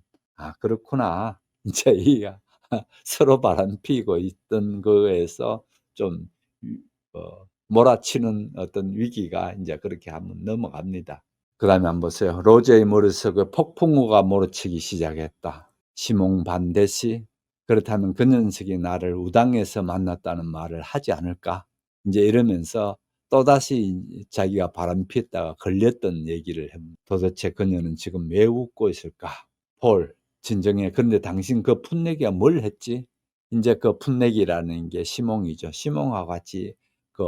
그렇구나. 이제 이 서로 바람피고 있던 거에서 좀 몰아치는 어떤 위기가 이제 그렇게 한번 넘어갑니다. 그다음에 한번 보세요. 로제의 머릿속에 폭풍우가 몰아치기 시작했다. 시몽 반드시 그렇다면 그 녀석이 나를 우당에서 만났다는 말을 하지 않을까? 이제 이러면서 또다시 자기가 바람피었다가 걸렸던 얘기를 합니다. 도대체 그녀는 지금 왜 웃고 있을까? 폴, 진정해. 그런데 당신 그 풋내기가 뭘 했지? 이제 그 풋내기라는 게 시몽이죠. 시몽과 같이 그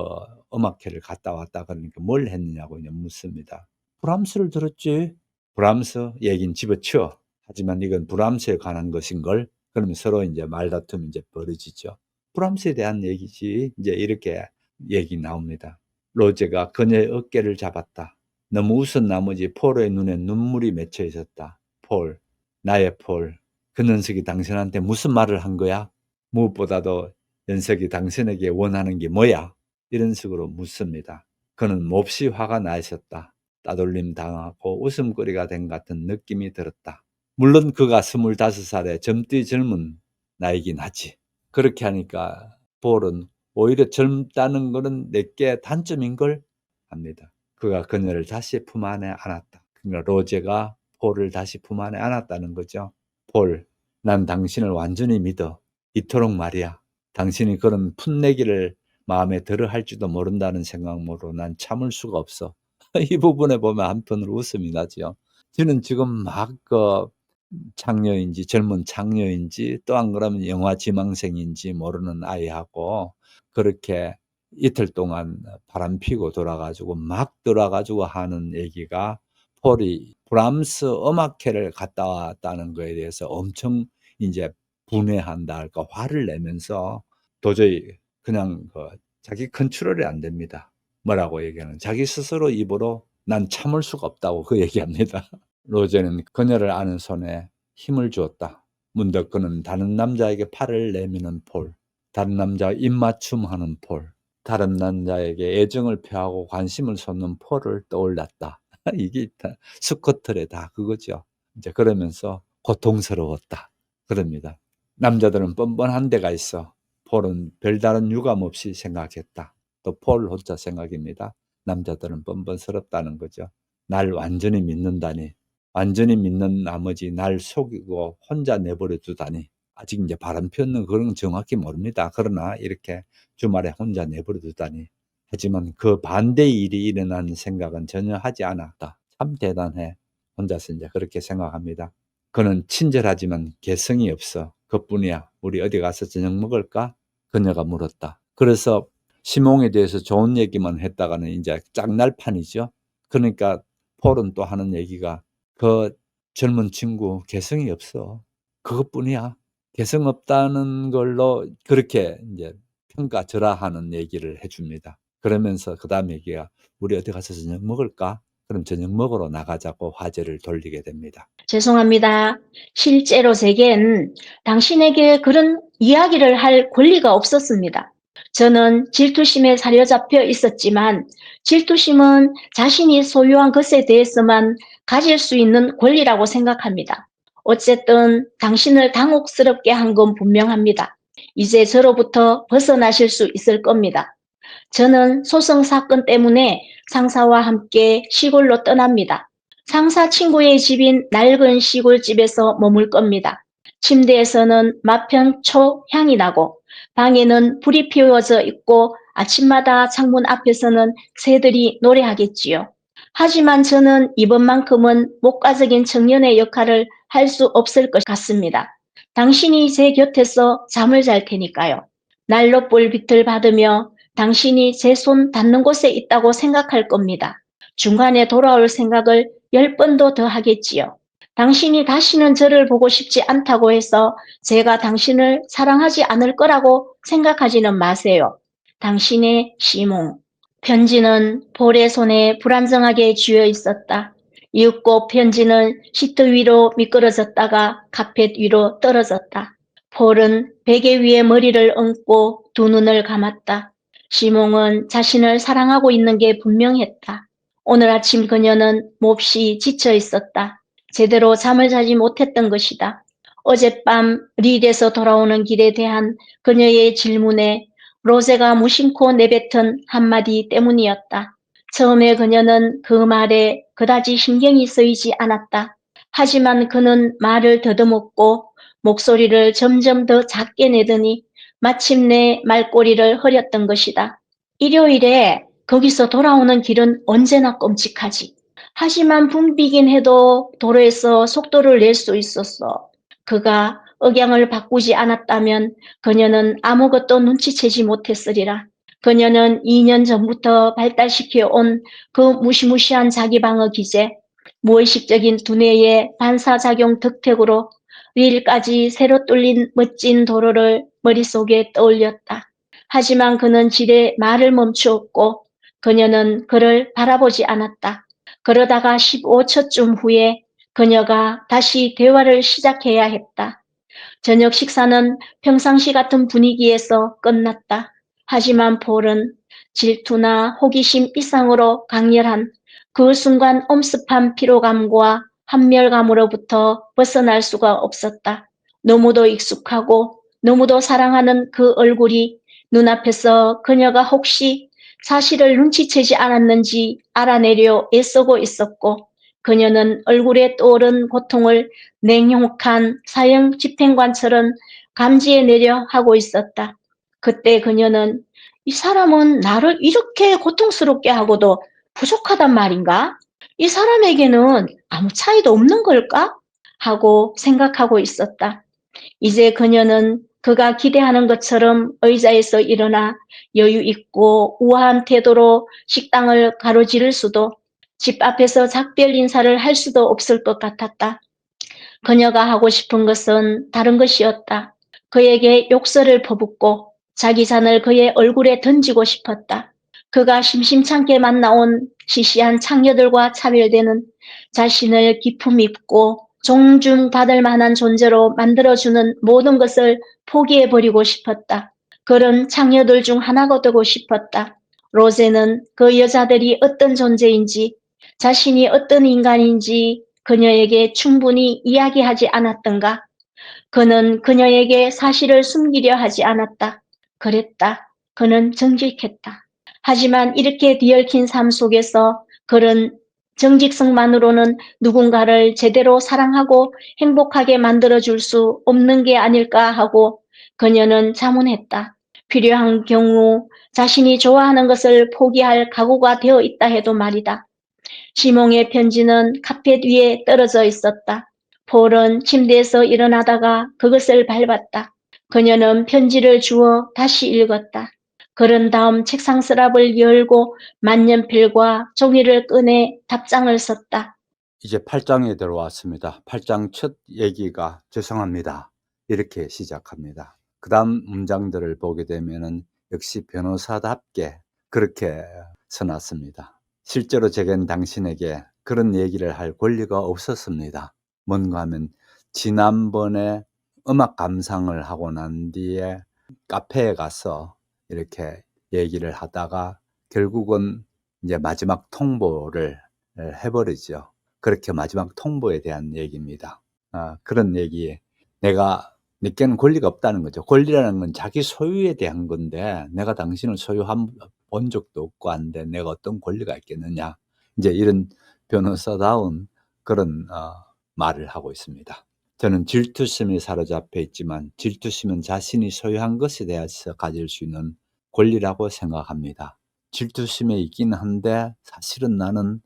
음악회를 갔다 왔다 그러니까 뭘 했느냐고 이제 묻습니다. 브람스를 들었지. 브람스 얘긴 집어치워. 하지만 이건 브람스에 관한 것인걸. 그러면 서로 이제 말다툼이 이제 벌어지죠. 브람스에 대한 얘기지. 이제 이렇게 얘기 나옵니다. 로제가 그녀의 어깨를 잡았다. 너무 웃은 나머지 폴의 눈에 눈물이 맺혀 있었다. 폴, 나의 폴, 그 녀석이 당신한테 무슨 말을 한 거야? 무엇보다도 녀석이 당신에게 원하는 게 뭐야? 이런 식으로 묻습니다. 그는 몹시 화가 나 있었다. 따돌림 당하고 웃음거리가 된 같은 느낌이 들었다. 물론 그가 25살의 젊디 젊은 나이긴 하지. 그렇게 하니까 폴은 오히려 젊다는 거는 내게 단점인걸 합니다. 그가 그녀를 다시 품 안에 안았다. 그러니까 로제가 폴을 다시 품 안에 안았다는 거죠. 폴, 난 당신을 완전히 믿어. 이토록 말이야. 당신이 그런 풋내기를 마음에 들어 할지도 모른다는 생각으로 난 참을 수가 없어. 이 부분에 보면 한편으로 웃음이 나죠. 저는 지금 막 창녀인지 젊은 창녀인지 또 안 그러면 영화 지망생인지 모르는 아이하고 그렇게 이틀 동안 바람피고 돌아가지고 막 돌아가지고 하는 얘기가 폴이 브람스 음악회를 갔다 왔다는 거에 대해서 엄청 이제 분해한다 할까 화를 내면서 도저히 그냥 자기 컨트롤이 안 됩니다. 뭐라고 얘기하는 자기 스스로 입으로 난 참을 수가 없다고 그 얘기합니다. 로제는 그녀를 아는 손에 힘을 주었다. 문득 그는 다른 남자에게 팔을 내미는 폴, 다른 남자와 입맞춤하는 폴, 다른 남자에게 애정을 표하고 관심을 쏟는 폴을 떠올랐다. 이게 다 스코틀의 다 그거죠. 이제 그러면서 고통스러웠다. 그럽니다. 남자들은 뻔뻔한 데가 있어. 폴은 별다른 유감 없이 생각했다. 또 폴 혼자 생각입니다. 남자들은 뻔뻔스럽다는 거죠. 날 완전히 믿는다니. 완전히 믿는 나머지 날 속이고 혼자 내버려 두다니. 아직 이제 바람 피우는 그런 건 정확히 모릅니다. 그러나 이렇게 주말에 혼자 내버려 두다니. 하지만 그 반대의 일이 일어나는 생각은 전혀 하지 않았다. 참 대단해. 혼자서 이제 그렇게 생각합니다. 그는 친절하지만 개성이 없어. 그뿐이야. 우리 어디 가서 저녁 먹을까? 그녀가 물었다. 그래서 시몽에 대해서 좋은 얘기만 했다가는 이제 짝날판이죠. 그러니까 폴은 또 하는 얘기가 그 젊은 친구 개성이 없어. 그것뿐이야. 개성 없다는 걸로 그렇게 이제 평가절하하는 얘기를 해줍니다. 그러면서 그 다음 얘기가 우리 어디 가서 저녁 먹을까? 그럼 저녁 먹으러 나가자고 화제를 돌리게 됩니다. 죄송합니다. 실제로 제겐 당신에게 그런 이야기를 할 권리가 없었습니다. 저는 질투심에 사로잡혀 있었지만 질투심은 자신이 소유한 것에 대해서만 가질 수 있는 권리라고 생각합니다. 어쨌든 당신을 당혹스럽게 한 건 분명합니다. 이제 저로부터 벗어나실 수 있을 겁니다. 저는 소송 사건 때문에 상사와 함께 시골로 떠납니다. 상사 친구의 집인 낡은 시골집에서 머물 겁니다. 침대에서는 마편초 향이 나고 방에는 불이 피워져 있고 아침마다 창문 앞에서는 새들이 노래하겠지요. 하지만 저는 이번만큼은 목가적인 청년의 역할을 할 수 없을 것 같습니다. 당신이 제 곁에서 잠을 잘 테니까요. 난로불 빛을 받으며 당신이 제 손 닿는 곳에 있다고 생각할 겁니다. 중간에 돌아올 생각을 10번도 더 하겠지요. 당신이 다시는 저를 보고 싶지 않다고 해서 제가 당신을 사랑하지 않을 거라고 생각하지는 마세요. 당신의 시몽. 편지는 폴의 손에 불안정하게 쥐어 있었다. 이윽고 편지는 시트 위로 미끄러졌다가 카펫 위로 떨어졌다. 폴은 베개 위에 머리를 얹고 두 눈을 감았다. 시몽은 자신을 사랑하고 있는 게 분명했다. 오늘 아침 그녀는 몹시 지쳐 있었다. 제대로 잠을 자지 못했던 것이다. 어젯밤 릴에서 돌아오는 길에 대한 그녀의 질문에 로제가 무심코 내뱉은 한마디 때문이었다. 처음에 그녀는 그 말에 그다지 신경이 쓰이지 않았다. 하지만 그는 말을 더듬었고 목소리를 점점 더 작게 내더니 마침내 말꼬리를 흐렸던 것이다. 일요일에 거기서 돌아오는 길은 언제나 끔찍하지. 하지만 붐비긴 해도 도로에서 속도를 낼 수 있었어. 그가 억양을 바꾸지 않았다면 그녀는 아무것도 눈치채지 못했으리라. 그녀는 2년 전부터 발달시켜 온 그 무시무시한 자기방어 기제, 무의식적인 두뇌의 반사작용 덕택으로 릴까지 새로 뚫린 멋진 도로를 머릿속에 떠올렸다. 하지만 그는 지레 말을 멈추었고 그녀는 그를 바라보지 않았다. 그러다가 15초쯤 후에 그녀가 다시 대화를 시작해야 했다. 저녁 식사는 평상시 같은 분위기에서 끝났다. 하지만 폴은 질투나 호기심 이상으로 강렬한 그 순간 엄습한 피로감과 한멸감으로부터 벗어날 수가 없었다. 너무도 익숙하고 너무도 사랑하는 그 얼굴이 눈앞에서 그녀가 혹시 사실을 눈치채지 않았는지 알아내려 애쓰고 있었고, 그녀는 얼굴에 떠오른 고통을 냉혹한 사형 집행관처럼 감지해내려 하고 있었다. 그때 그녀는 이 사람은 나를 이렇게 고통스럽게 하고도 부족하단 말인가? 이 사람에게는 아무 차이도 없는 걸까? 하고 생각하고 있었다. 이제 그녀는 그가 기대하는 것처럼 의자에서 일어나 여유 있고 우아한 태도로 식당을 가로지를 수도, 집 앞에서 작별 인사를 할 수도 없을 것 같았다. 그녀가 하고 싶은 것은 다른 것이었다. 그에게 욕설을 퍼붓고 자기 잔을 그의 얼굴에 던지고 싶었다. 그가 심심찮게 만나온 시시한 창녀들과 차별되는 자신을 기품 있고 존중받을 만한 존재로 만들어주는 모든 것을 포기해버리고 싶었다. 그런 창녀들 중 하나가 되고 싶었다. 로제는 그 여자들이 어떤 존재인지, 자신이 어떤 인간인지 그녀에게 충분히 이야기하지 않았던가? 그는 그녀에게 사실을 숨기려 하지 않았다. 그랬다. 그는 정직했다. 하지만 이렇게 뒤얽힌 삶 속에서 그런 정직성만으로는 누군가를 제대로 사랑하고 행복하게 만들어줄 수 없는 게 아닐까 하고 그녀는 자문했다. 필요한 경우 자신이 좋아하는 것을 포기할 각오가 되어 있다 해도 말이다. 시몽의 편지는 카펫 위에 떨어져 있었다. 폴은 침대에서 일어나다가 그것을 밟았다. 그녀는 편지를 주워 다시 읽었다. 그런 다음 책상 서랍을 열고 만년필과 종이를 꺼내 답장을 썼다. 이제 8장에 들어왔습니다. 8장 첫 얘기가 죄송합니다. 이렇게 시작합니다. 그 다음 문장들을 보게 되면은 역시 변호사답게 그렇게 써놨습니다. 실제로 제겐 당신에게 그런 얘기를 할 권리가 없었습니다. 뭔가 하면 지난번에 음악 감상을 하고 난 뒤에 카페에 가서 이렇게 얘기를 하다가 결국은 이제 마지막 통보를 해버리죠. 그렇게 마지막 통보에 대한 얘기입니다. 그런 얘기에 내가 내게는 권리가 없다는 거죠. 권리라는 건 자기 소유에 대한 건데 내가 당신을 본 적도 없고 한데 내가 어떤 권리가 있겠느냐. 이제 이런 변호사다운 그런 말을 하고 있습니다. 저는 질투심에 사로잡혀 있지만 질투심은 자신이 소유한 것에 대해서 가질 수 있는 권리라고 생각합니다. 질투심에 있긴 한데 사실은 나는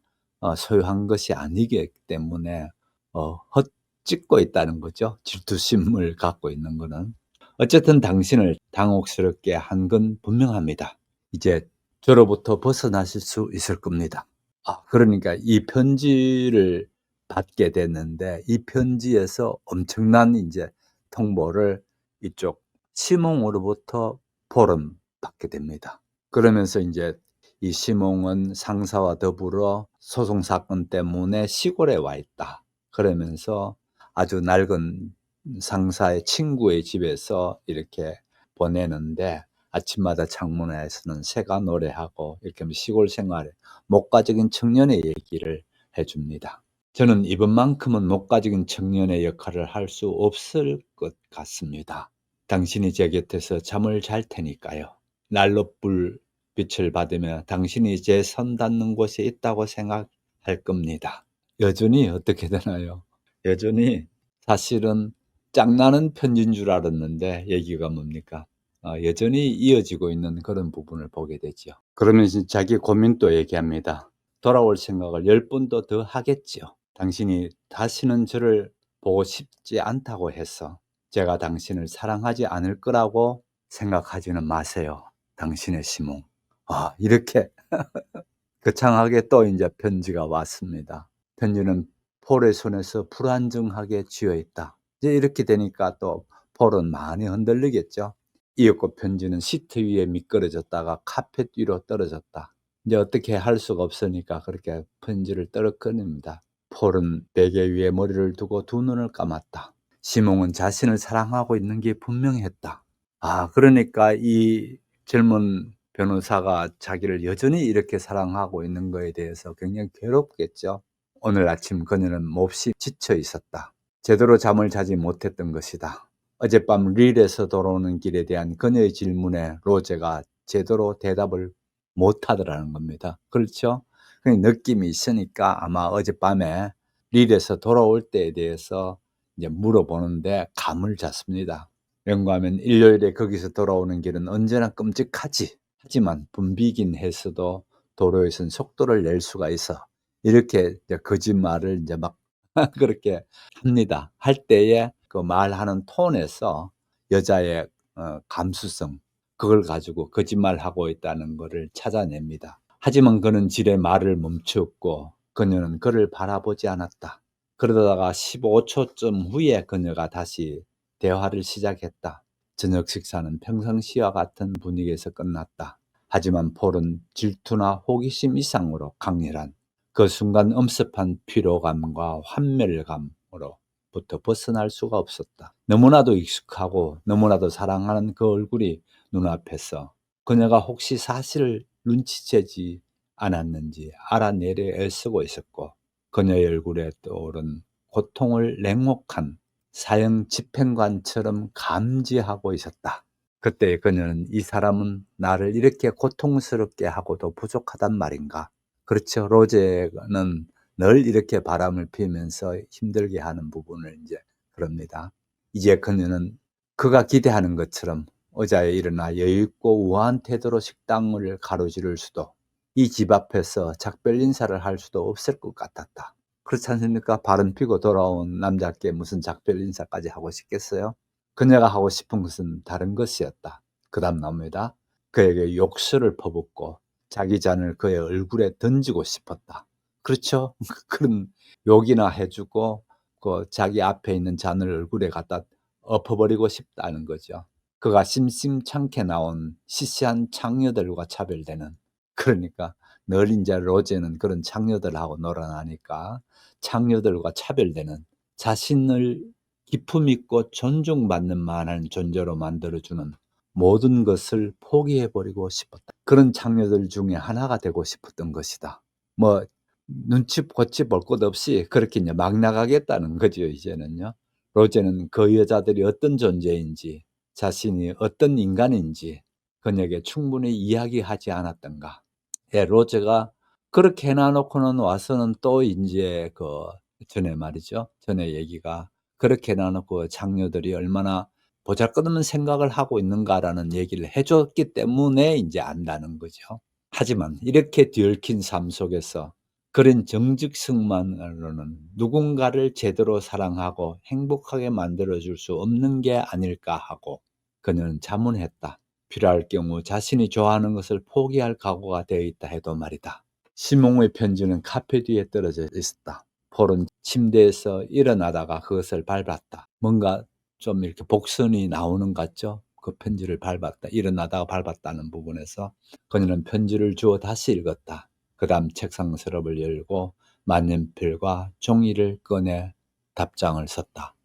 소유한 것이 아니기 때문에 헛짓고 있다는 거죠. 질투심을 갖고 있는 거는. 어쨌든 당신을 당혹스럽게 한 건 분명합니다. 이제 저로부터 벗어나실 수 있을 겁니다. 그러니까 이 편지를 받게 됐는데 이 편지에서 엄청난 이제 통보를 이쪽 시몽으로부터 폴은 받게 됩니다. 그러면서 이제 이 시몽은 상사와 더불어 소송 사건 때문에 시골에 와 있다. 그러면서 아주 낡은 상사의 친구의 집에서 이렇게 보내는데 아침마다 창문에서는 새가 노래하고 이렇게 시골 생활에 목가적인 청년의 얘기를 해줍니다. 저는 이번만큼은 목가적인 청년의 역할을 할 수 없을 것 같습니다. 당신이 제 곁에서 잠을 잘 테니까요. 난로 빛을 받으며 당신이 제 손 닿는 곳에 있다고 생각할 겁니다. 여전히 어떻게 되나요? 여전히 사실은 짝나는 편지인 줄 알았는데 얘기가 뭡니까? 여전히 이어지고 있는 그런 부분을 보게 되죠. 그러면서 자기 고민도 얘기합니다. 돌아올 생각을 10번도 더 하겠지요. 당신이 다시는 저를 보고 싶지 않다고 해서 제가 당신을 사랑하지 않을 거라고 생각하지는 마세요. 당신의 시몽. 이렇게 거창하게 또 이제 편지가 왔습니다. 편지는 폴의 손에서 불안정하게 쥐어 있다. 이제 이렇게 되니까 또 폴은 많이 흔들리겠죠. 이었고 편지는 시트 위에 미끄러졌다가 카펫 위로 떨어졌다. 이제 어떻게 할 수가 없으니까 그렇게 편지를 떨어뜨립니다. 폴은 베개 위에 머리를 두고 두 눈을 감았다. 시몬은 자신을 사랑하고 있는 게 분명했다. 그러니까 이 젊은 변호사가 자기를 여전히 이렇게 사랑하고 있는 거에 대해서 굉장히 괴롭겠죠. 오늘 아침 그녀는 몹시 지쳐 있었다. 제대로 잠을 자지 못했던 것이다. 어젯밤 릴에서 돌아오는 길에 대한 그녀의 질문에 로제가 제대로 대답을 못하더라는 겁니다. 그렇죠? 느낌이 있으니까 아마 어젯밤에 릴에서 돌아올 때에 대해서 이제 물어보는데 감을 잡습니다. 뭔가 하면 일요일에 거기서 돌아오는 길은 언제나 끔찍하지. 하지만 붐비긴 했어도 도로에선 속도를 낼 수가 있어. 이렇게 이제 거짓말을 이제 막 그렇게 합니다. 할 때에 그 말하는 톤에서 여자의 감수성, 그걸 가지고 거짓말하고 있다는 것을 찾아냅니다. 하지만 그는 지레 말을 멈추었고 그녀는 그를 바라보지 않았다. 그러다가 15초쯤 후에 그녀가 다시 대화를 시작했다. 저녁 식사는 평상시와 같은 분위기에서 끝났다. 하지만 폴은 질투나 호기심 이상으로 강렬한 그 순간 엄습한 피로감과 환멸감으로부터 벗어날 수가 없었다. 너무나도 익숙하고 너무나도 사랑하는 그 얼굴이 눈앞에서 그녀가 혹시 사실을 눈치채지 않았는지 알아내려 애쓰고 있었고 그녀의 얼굴에 떠오른 고통을 냉혹한 사형 집행관처럼 감지하고 있었다. 그때 그녀는 이 사람은 나를 이렇게 고통스럽게 하고도 부족하단 말인가? 그렇죠. 로제는 늘 이렇게 바람을 피우면서 힘들게 하는 부분을 이제 그럽니다. 이제 그녀는 그가 기대하는 것처럼 의자에 일어나 여유있고 우아한 태도로 식당을 가로지를 수도 이 집 앞에서 작별 인사를 할 수도 없을 것 같았다. 그렇지 않습니까? 바람 피고 돌아온 남자께 무슨 작별 인사까지 하고 싶겠어요? 그녀가 하고 싶은 것은 다른 것이었다. 그 다음 나옵니다. 그에게 욕설을 퍼붓고 자기 잔을 그의 얼굴에 던지고 싶었다. 그렇죠? 그런 욕이나 해주고 그 자기 앞에 있는 잔을 얼굴에 갖다 엎어버리고 싶다는 거죠. 그가 심심찮게 나온 시시한 창녀들과 차별되는, 그러니까 늘 이제 로제는 그런 창녀들하고 놀아나니까 창녀들과 차별되는, 자신을 기품 있고 존중받는 만한 존재로 만들어주는 모든 것을 포기해버리고 싶었다. 그런 창녀들 중에 하나가 되고 싶었던 것이다. 뭐 눈치 고치 볼 것 없이 그렇게 이제 막 나가겠다는 거죠. 이제는요. 로제는 그 여자들이 어떤 존재인지, 자신이 어떤 인간인지 그녀에게 충분히 이야기하지 않았던가. 예, 로제가 그렇게 해놔놓고는 와서는 또 이제 전에 말이죠. 전에 얘기가 그렇게 해놔놓고 장녀들이 얼마나 보잘것없는 생각을 하고 있는가라는 얘기를 해줬기 때문에 이제 안다는 거죠. 하지만 이렇게 뒤얽힌 삶 속에서 그런 정직성만으로는 누군가를 제대로 사랑하고 행복하게 만들어줄 수 없는 게 아닐까 하고 그녀는 자문했다. 필요할 경우 자신이 좋아하는 것을 포기할 각오가 되어 있다 해도 말이다. 시몽의 편지는 카페 뒤에 떨어져 있었다. 폴은 침대에서 일어나다가 그것을 밟았다. 뭔가 좀 이렇게 복선이 나오는 것 같죠? 그 편지를 밟았다. 일어나다가 밟았다는 부분에서 그녀는 편지를 주워 다시 읽었다. 그 다음 책상 서랍을 열고 만년필과 종이를 꺼내 답장을 썼다.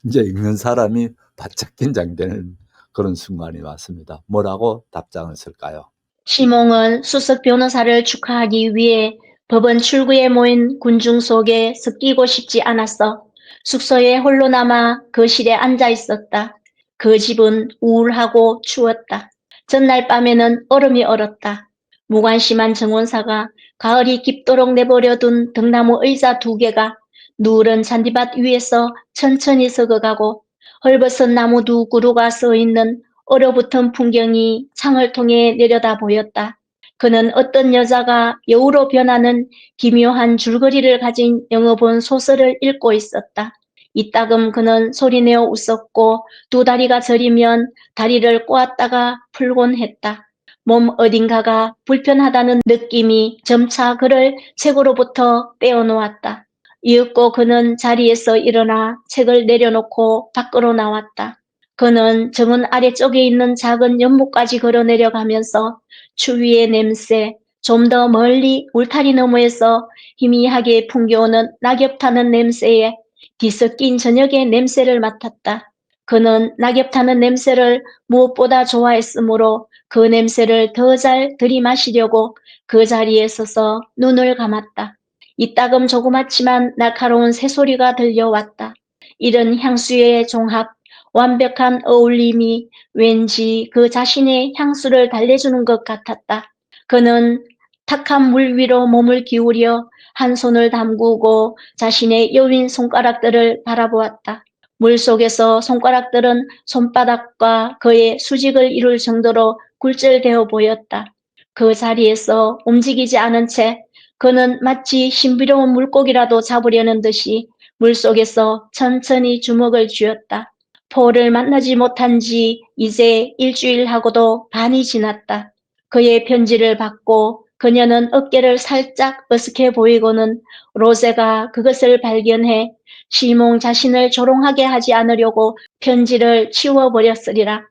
이제 읽는 사람이 바짝 긴장되는 그런 순간이 왔습니다. 뭐라고 답장을 쓸까요? 시몽은 수석 변호사를 축하하기 위해 법원 출구에 모인 군중 속에 섞이고 싶지 않았어. 숙소에 홀로 남아 거실에 앉아 있었다. 그 집은 우울하고 추웠다. 전날 밤에는 얼음이 얼었다. 무관심한 정원사가 가을이 깊도록 내버려둔 등나무 의자 2개가 누런 잔디밭 위에서 천천히 썩어가고 헐벗은 나무 2그루가 서 있는 얼어붙은 풍경이 창을 통해 내려다 보였다. 그는 어떤 여자가 여우로 변하는 기묘한 줄거리를 가진 영어본 소설을 읽고 있었다. 이따금 그는 소리내어 웃었고 2다리가 저리면 다리를 꼬았다가 풀곤 했다. 몸 어딘가가 불편하다는 느낌이 점차 그를 책으로부터 떼어놓았다. 이윽고 그는 자리에서 일어나 책을 내려놓고 밖으로 나왔다. 그는 정원 아래쪽에 있는 작은 연못까지 걸어 내려가면서 추위의 냄새, 좀 더 멀리 울타리 너머에서 희미하게 풍겨오는 낙엽 타는 냄새에 뒤섞인 저녁의 냄새를 맡았다. 그는 낙엽 타는 냄새를 무엇보다 좋아했으므로 그 냄새를 더 잘 들이마시려고 그 자리에 서서 눈을 감았다. 이따금 조그맣지만 날카로운 새소리가 들려왔다. 이런 향수의 종합, 완벽한 어울림이 왠지 그 자신의 향수를 달래주는 것 같았다. 그는 탁한 물 위로 몸을 기울여 한 손을 담그고 자신의 여윈 손가락들을 바라보았다. 물속에서 손가락들은 손바닥과 그의 수직을 이룰 정도로 굴절되어 보였다. 그 자리에서 움직이지 않은 채 그는 마치 신비로운 물고기라도 잡으려는 듯이 물속에서 천천히 주먹을 쥐었다. 폴을 만나지 못한 지 이제 일주일하고도 반이 지났다. 그의 편지를 받고 그녀는 어깨를 살짝 어색해 보이고는 로제가 그것을 발견해 시몽 자신을 조롱하게 하지 않으려고 편지를 치워버렸으리라.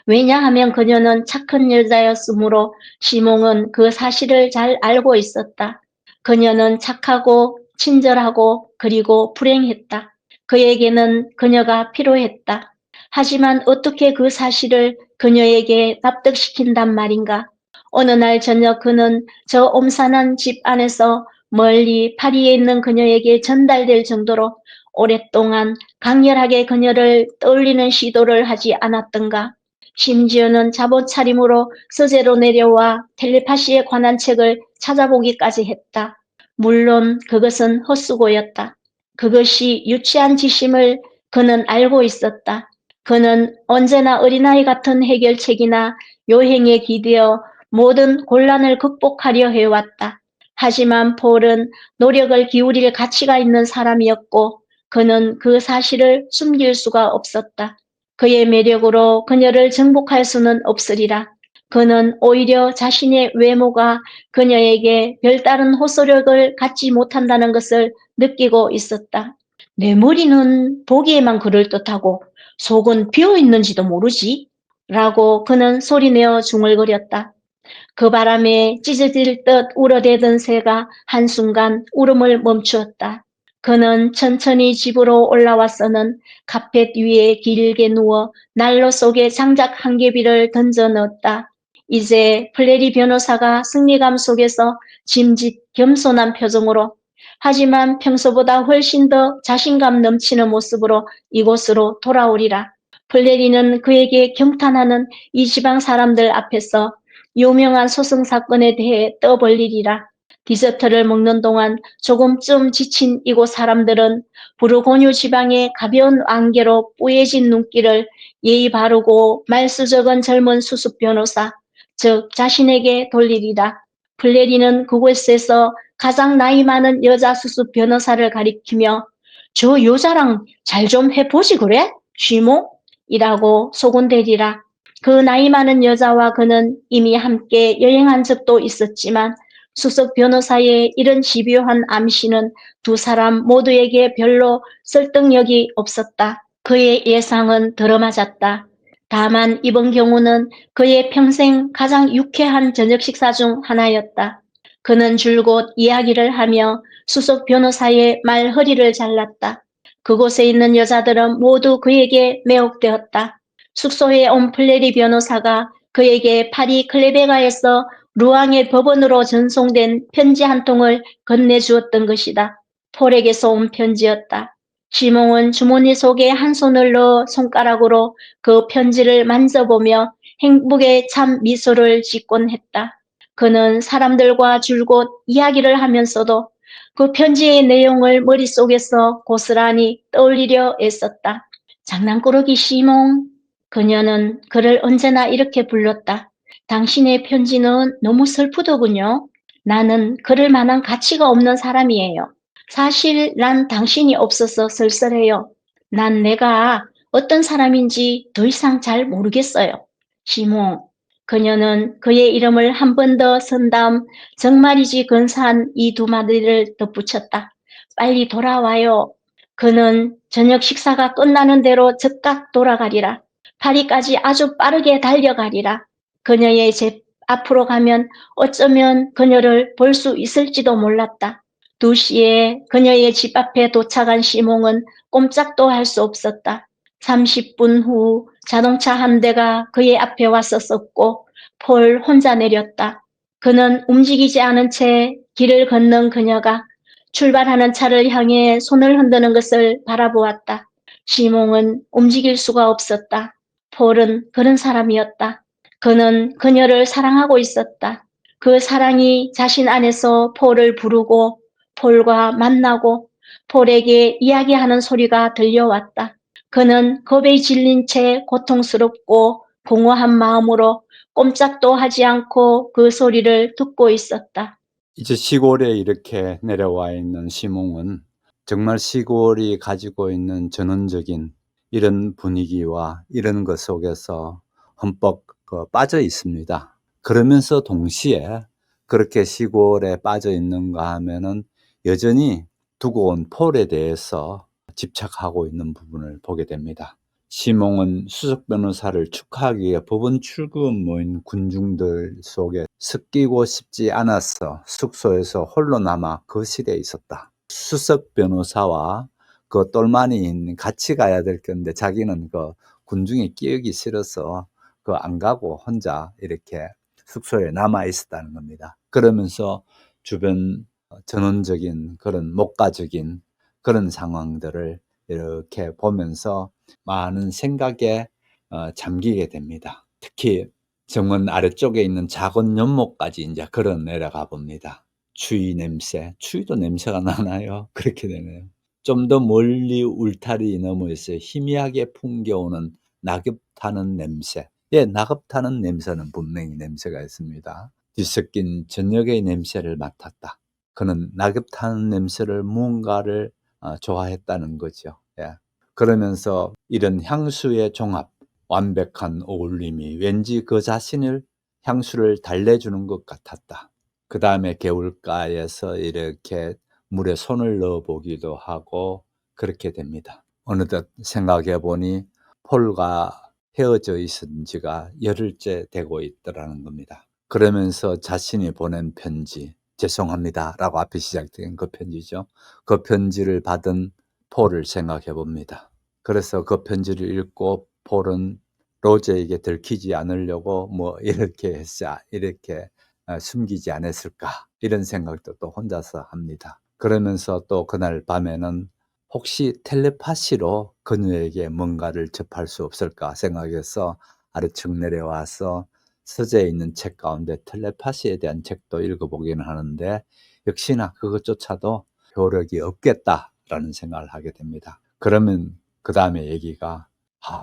왜냐하면 그녀는 착한 여자였으므로 시몽은 그 사실을 잘 알고 있었다. 그녀는 착하고 친절하고 그리고 불행했다. 그에게는 그녀가 필요했다. 하지만 어떻게 그 사실을 그녀에게 납득시킨단 말인가? 어느 날 저녁 그는 저 옴산한 집 안에서 멀리 파리에 있는 그녀에게 전달될 정도로 오랫동안 강렬하게 그녀를 떠올리는 시도를 하지 않았던가? 심지어는 잠옷차림으로 서재로 내려와 텔레파시에 관한 책을 찾아보기까지 했다. 물론 그것은 헛수고였다. 그것이 유치한 짓임을 그는 알고 있었다. 그는 언제나 어린아이 같은 해결책이나 요행에 기대어 모든 곤란을 극복하려 해왔다. 하지만 폴은 노력을 기울일 가치가 있는 사람이었고 그는 그 사실을 숨길 수가 없었다. 그의 매력으로 그녀를 정복할 수는 없으리라. 그는 오히려 자신의 외모가 그녀에게 별다른 호소력을 갖지 못한다는 것을 느끼고 있었다. 내 머리는 보기에만 그럴듯하고 속은 비어있는지도 모르지? 라고 그는 소리내어 중얼거렸다. 그 바람에 찢어질 듯 울어대던 새가 한순간 울음을 멈추었다. 그는 천천히 집으로 올라와서는 카펫 위에 길게 누워 난로 속에 장작 한 개비를 던져 넣었다. 이제 플레리 변호사가 승리감 속에서 짐짓 겸손한 표정으로 하지만 평소보다 훨씬 더 자신감 넘치는 모습으로 이곳으로 돌아오리라. 플레리는 그에게 경탄하는 이 지방 사람들 앞에서 유명한 소송 사건에 대해 떠벌리리라. 디저트를 먹는 동안 조금쯤 지친 이곳 사람들은 부르고뉴 지방의 가벼운 안개로 뿌얘진 눈길을 예의 바르고 말수적은 젊은 수습 변호사, 즉 자신에게 돌리리라. 플레리는 그곳에서 가장 나이 많은 여자 수습 변호사를 가리키며 저 여자랑 잘 좀 해보지 그래? 쥐모? 이라고 소곤대리라. 그 나이 많은 여자와 그는 이미 함께 여행한 적도 있었지만 수석 변호사의 이런 집요한 암시는 두 사람 모두에게 별로 설득력이 없었다. 그의 예상은 들어맞았다. 다만 이번 경우는 그의 평생 가장 유쾌한 저녁 식사 중 하나였다. 그는 줄곧 이야기를 하며 수석 변호사의 말허리를 잘랐다. 그곳에 있는 여자들은 모두 그에게 매혹되었다. 숙소에 온 플레리 변호사가 그에게 파리 클레베가에서 루앙의 법원으로 전송된 편지 한 통을 건네주었던 것이다. 폴에게서 온 편지였다. 시몽은 주머니 속에 한 손을 넣어 손가락으로 그 편지를 만져보며 행복에 참 미소를 짓곤 했다. 그는 사람들과 줄곧 이야기를 하면서도 그 편지의 내용을 머릿속에서 고스란히 떠올리려 애썼다. 장난꾸러기 시몽. 그녀는 그를 언제나 이렇게 불렀다. 당신의 편지는 너무 슬프더군요. 나는 그럴 만한 가치가 없는 사람이에요. 사실 난 당신이 없어서 쓸쓸해요. 난 내가 어떤 사람인지 더 이상 잘 모르겠어요. 시몽. 그녀는 그의 이름을 한 번 더 쓴 다음 정말이지 근사한 이 두 마디를 덧붙였다. 빨리 돌아와요. 그는 저녁 식사가 끝나는 대로 즉각 돌아가리라. 파리까지 아주 빠르게 달려가리라. 그녀의 집 앞으로 가면 어쩌면 그녀를 볼 수 있을지도 몰랐다. 2시에 그녀의 집 앞에 도착한 시몽은 꼼짝도 할 수 없었다. 30분 후 자동차 한 대가 그의 앞에 왔었고 폴 혼자 내렸다. 그는 움직이지 않은 채 길을 걷는 그녀가 출발하는 차를 향해 손을 흔드는 것을 바라보았다. 시몽은 움직일 수가 없었다. 폴은 그런 사람이었다. 그는 그녀를 사랑하고 있었다. 그 사랑이 자신 안에서 폴을 부르고 폴과 만나고 폴에게 이야기하는 소리가 들려왔다. 그는 겁에 질린 채 고통스럽고 공허한 마음으로 꼼짝도 하지 않고 그 소리를 듣고 있었다. 이제 시골에 이렇게 내려와 있는 시몽은 정말 시골이 가지고 있는 전원적인 이런 분위기와 이런 것 속에서 흠뻑 빠져 있습니다. 그러면서 동시에 그렇게 시골에 빠져 있는가 하면은 여전히 두고 온 폴에 대해서 집착하고 있는 부분을 보게 됩니다. 시몽은 수석 변호사를 축하하기 위해 법원 출근 모인 군중들 속에 섞이고 싶지 않아서 숙소에서 홀로 남아 거실에 있었다. 수석 변호사와 그 똘마니인 같이 가야 될 건데 자기는 그 군중에 끼우기 싫어서 그 안 가고 혼자 이렇게 숙소에 남아 있었다는 겁니다. 그러면서 주변 전원적인 그런 목가적인 그런 상황들을 이렇게 보면서 많은 생각에 잠기게 됩니다. 특히 정원 아래쪽에 있는 작은 연못까지 이제 걸어 내려가 봅니다. 추위 냄새, 추위도 냄새가 나나요? 그렇게 되네요. 좀 더 멀리 울타리 너머에서 희미하게 풍겨오는 낙엽 타는 냄새. 예, 낙엽 타는 냄새는 분명히 냄새가 있습니다. 뒤섞인 저녁의 냄새를 맡았다. 그는 낙엽 타는 냄새를 무언가를 좋아했다는 거죠. 예. 그러면서 이런 향수의 종합, 완벽한 어울림이 왠지 그 자신을 향수를 달래주는 것 같았다. 그 다음에 개울가에서 이렇게 물에 손을 넣어 보기도 하고 그렇게 됩니다. 어느덧 생각해 보니 폴과 헤어져 있은 지가 열흘째 되고 있더라는 겁니다. 그러면서 자신이 보낸 편지, 죄송합니다 라고 앞에 시작된 그 편지죠. 그 편지를 받은 폴을 생각해 봅니다. 그래서 그 편지를 읽고 폴은 로제에게 들키지 않으려고 뭐 이렇게 했자, 이렇게 숨기지 않았을까 이런 생각도 또 혼자서 합니다. 그러면서 또 그날 밤에는 혹시 텔레파시로 그녀에게 뭔가를 접할 수 없을까 생각해서 아래층 내려와서 서재에 있는 책 가운데 텔레파시에 대한 책도 읽어보기는 하는데 역시나 그것조차도 효력이 없겠다라는 생각을 하게 됩니다. 그러면 그 다음에 얘기가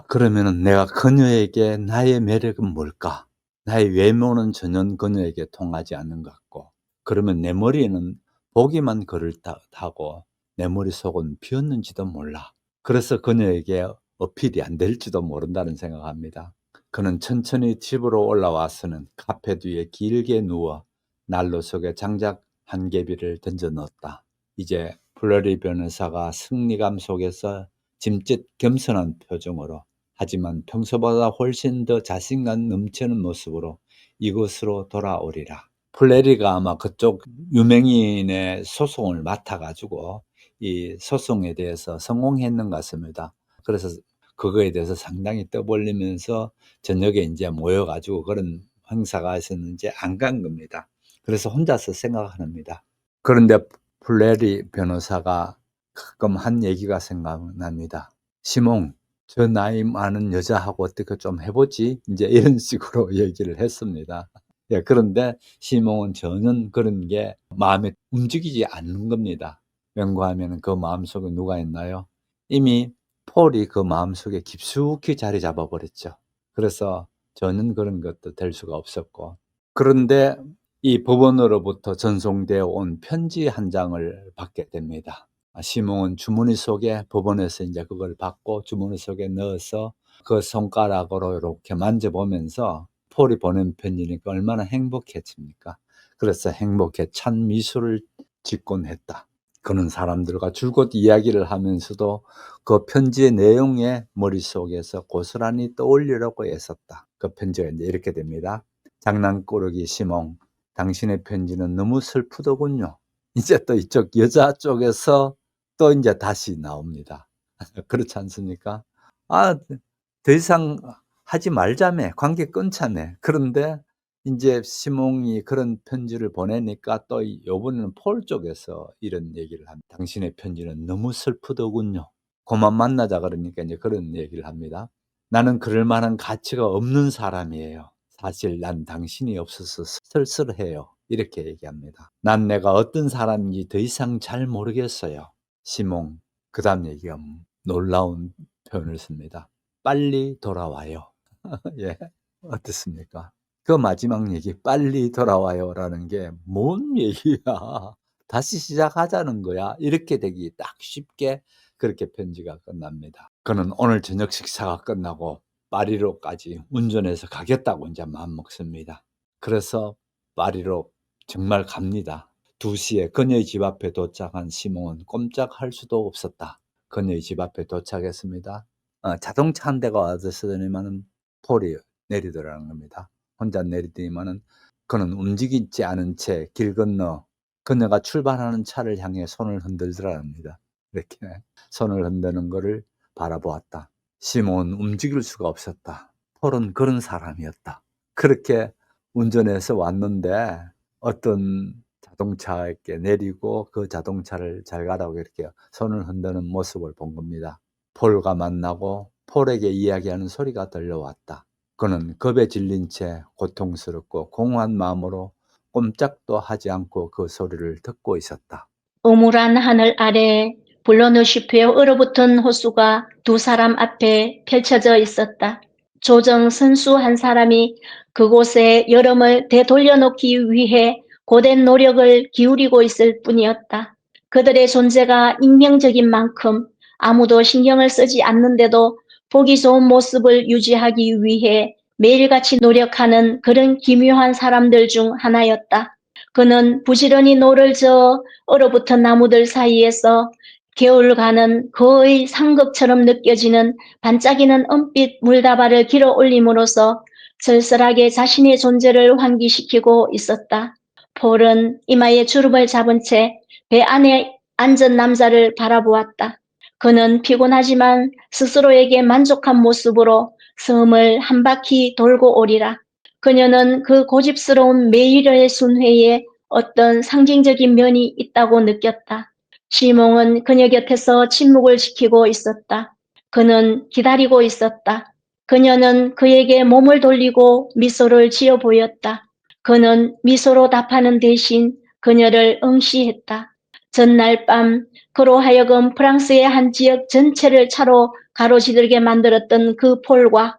그러면은 내가 그녀에게 나의 매력은 뭘까? 나의 외모는 전혀 그녀에게 통하지 않는 것 같고 그러면 내 머리에는 보기만 그럴듯하고 내 머릿속은 비었는지도 몰라. 그래서 그녀에게 어필이 안 될지도 모른다는 생각합니다. 그는 천천히 집으로 올라와서는 카페 뒤에 길게 누워 난로 속에 장작 한 개비를 던져 넣었다. 이제 플러리 변호사가 승리감 속에서 짐짓 겸손한 표정으로 하지만 평소보다 훨씬 더 자신감 넘치는 모습으로 이곳으로 돌아오리라. 플래리가 아마 그쪽 유명인의 소송을 맡아가지고 이 소송에 대해서 성공했는 것 같습니다. 그래서 그거에 대해서 상당히 떠벌리면서 저녁에 이제 모여가지고 그런 행사가 있었는지 안 간 겁니다. 그래서 혼자서 생각합니다. 그런데 플래리 변호사가 가끔 한 얘기가 생각납니다. 시몽, 저 나이 많은 여자하고 어떻게 좀 해보지? 이제 이런 식으로 얘기를 했습니다. 예, 그런데 시몽은 전혀 그런 게 마음에 움직이지 않는 겁니다. 왠가 하면 그 마음속에 누가 있나요? 이미 폴이 그 마음속에 깊숙이 자리 잡아버렸죠. 그래서 전혀 그런 것도 될 수가 없었고. 그런데 이 법원으로부터 전송되어 온 편지 한 장을 받게 됩니다. 시몽은 주머니 속에 법원에서 이제 그걸 받고 주머니 속에 넣어서 그 손가락으로 이렇게 만져보면서 폴이 보낸 편지니까 얼마나 행복했습니까? 그래서 행복해 찬 미소를 짓곤 했다. 그는 사람들과 줄곧 이야기를 하면서도 그 편지의 내용에 머릿속에서 고스란히 떠올리려고 애썼다. 그 편지가 이제 이렇게 됩니다. 장난꾸러기 시몽, 당신의 편지는 너무 슬프더군요. 이제 또 이쪽 여자 쪽에서 또 이제 다시 나옵니다. 그렇지 않습니까? 아, 더 이상 하지 말자며, 관계 끊자며. 그런데 이제 시몽이 그런 편지를 보내니까 또 요번에는 폴 쪽에서 이런 얘기를 합니다. 당신의 편지는 너무 슬프더군요. 그만 만나자 그러니까 이제 그런 얘기를 합니다. 나는 그럴 만한 가치가 없는 사람이에요. 사실 난 당신이 없어서 쓸쓸해요. 이렇게 얘기합니다. 난 내가 어떤 사람인지 더 이상 잘 모르겠어요. 시몽. 그 다음 얘기가 놀라운 표현을 씁니다. 빨리 돌아와요. 예. 어떻습니까? 그 마지막 얘기, 빨리 돌아와요라는 게 뭔 얘기야? 다시 시작하자는 거야. 이렇게 되기 딱 쉽게 그렇게 편지가 끝납니다. 그는 오늘 저녁 식사가 끝나고 파리로까지 운전해서 가겠다고 이제 마음먹습니다. 그래서 파리로 정말 갑니다. 2시에 그녀의 집 앞에 도착한 시몽은 꼼짝할 수도 없었다. 그녀의 집 앞에 도착했습니다. 자동차 한 대가 와서더니만은 폴이 내리더라는 겁니다. 혼자 내리더니만은 그는 움직이지 않은 채 길 건너 그녀가 출발하는 차를 향해 손을 흔들더랍니다. 이렇게 손을 흔드는 거를 바라보았다. 시몬은 움직일 수가 없었다. 폴은 그런 사람이었다. 그렇게 운전해서 왔는데 어떤 자동차에 내리고 그 자동차를 잘 가라고 이렇게 손을 흔드는 모습을 본 겁니다. 폴과 만나고 폴에게 이야기하는 소리가 들려왔다. 그는 겁에 질린 채 고통스럽고 공허한 마음으로 꼼짝도 하지 않고 그 소리를 듣고 있었다. 음울한 하늘 아래 블러너시프에 얼어붙은 호수가 2사람 앞에 펼쳐져 있었다. 조정 선수 한 사람이 그곳에 여름을 되돌려놓기 위해 고된 노력을 기울이고 있을 뿐이었다. 그들의 존재가 익명적인 만큼 아무도 신경을 쓰지 않는데도 보기 좋은 모습을 유지하기 위해 매일같이 노력하는 그런 기묘한 사람들 중 하나였다. 그는 부지런히 노를 저어 얼어붙은 나무들 사이에서 개울가는 거의 상극처럼 느껴지는 반짝이는 은빛 물다발을 길어 올림으로써 쓸쓸하게 자신의 존재를 환기시키고 있었다. 폴은 이마에 주름을 잡은 채 배 안에 앉은 남자를 바라보았다. 그는 피곤하지만 스스로에게 만족한 모습으로 섬을 한 바퀴 돌고 오리라. 그녀는 그 고집스러운 매일의 순회에 어떤 상징적인 면이 있다고 느꼈다. 시몽은 그녀 곁에서 침묵을 지키고 있었다. 그는 기다리고 있었다. 그녀는 그에게 몸을 돌리고 미소를 지어 보였다. 그는 미소로 답하는 대신 그녀를 응시했다. 전날 밤 그로 하여금 프랑스의 한 지역 전체를 차로 가로지르게 만들었던 그 폴과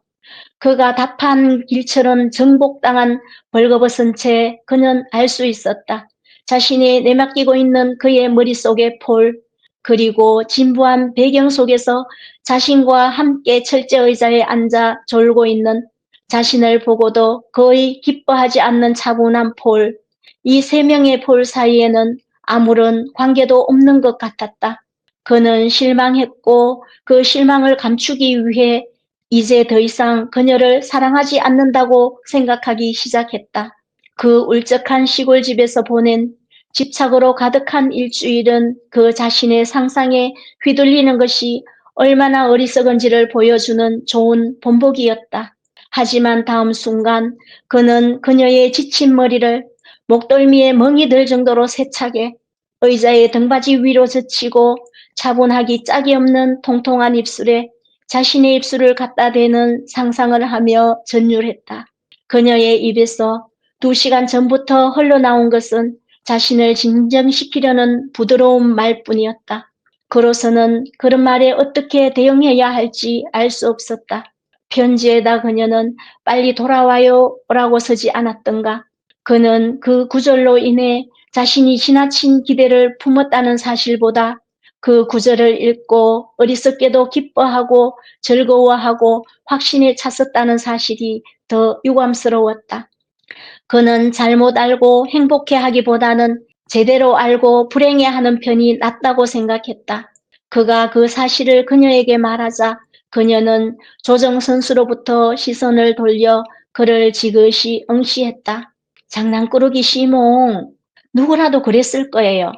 그가 답한 길처럼 정복당한 벌거벗은 채 그는 알 수 있었다. 자신이 내맡기고 있는 그의 머릿속의 폴, 그리고 진부한 배경 속에서 자신과 함께 철제 의자에 앉아 졸고 있는 자신을 보고도 거의 기뻐하지 않는 차분한 폴, 이 3명의 폴 사이에는 아무런 관계도 없는 것 같았다. 그는 실망했고 그 실망을 감추기 위해 이제 더 이상 그녀를 사랑하지 않는다고 생각하기 시작했다. 그 울적한 시골집에서 보낸 집착으로 가득한 일주일은 그 자신의 상상에 휘둘리는 것이 얼마나 어리석은지를 보여주는 좋은 본보기였다. 하지만 다음 순간 그는 그녀의 지친 머리를 목덜미에 멍이 들 정도로 세차게 의자의 등받이 위로 젖히고 차분하기 짝이 없는 통통한 입술에 자신의 입술을 갖다 대는 상상을 하며 전율했다. 그녀의 입에서 2시간 전부터 흘러나온 것은 자신을 진정시키려는 부드러운 말뿐이었다. 그로서는 그런 말에 어떻게 대응해야 할지 알 수 없었다. 편지에다 그녀는 빨리 돌아와요 라고 쓰지 않았던가. 그는 그 구절로 인해 자신이 지나친 기대를 품었다는 사실보다 그 구절을 읽고 어리석게도 기뻐하고 즐거워하고 확신에 찼었다는 사실이 더 유감스러웠다. 그는 잘못 알고 행복해하기보다는 제대로 알고 불행해하는 편이 낫다고 생각했다. 그가 그 사실을 그녀에게 말하자 그녀는 조정 선수로부터 시선을 돌려 그를 지그시 응시했다. 장난꾸러기 시몽, 누구라도 그랬을 거예요.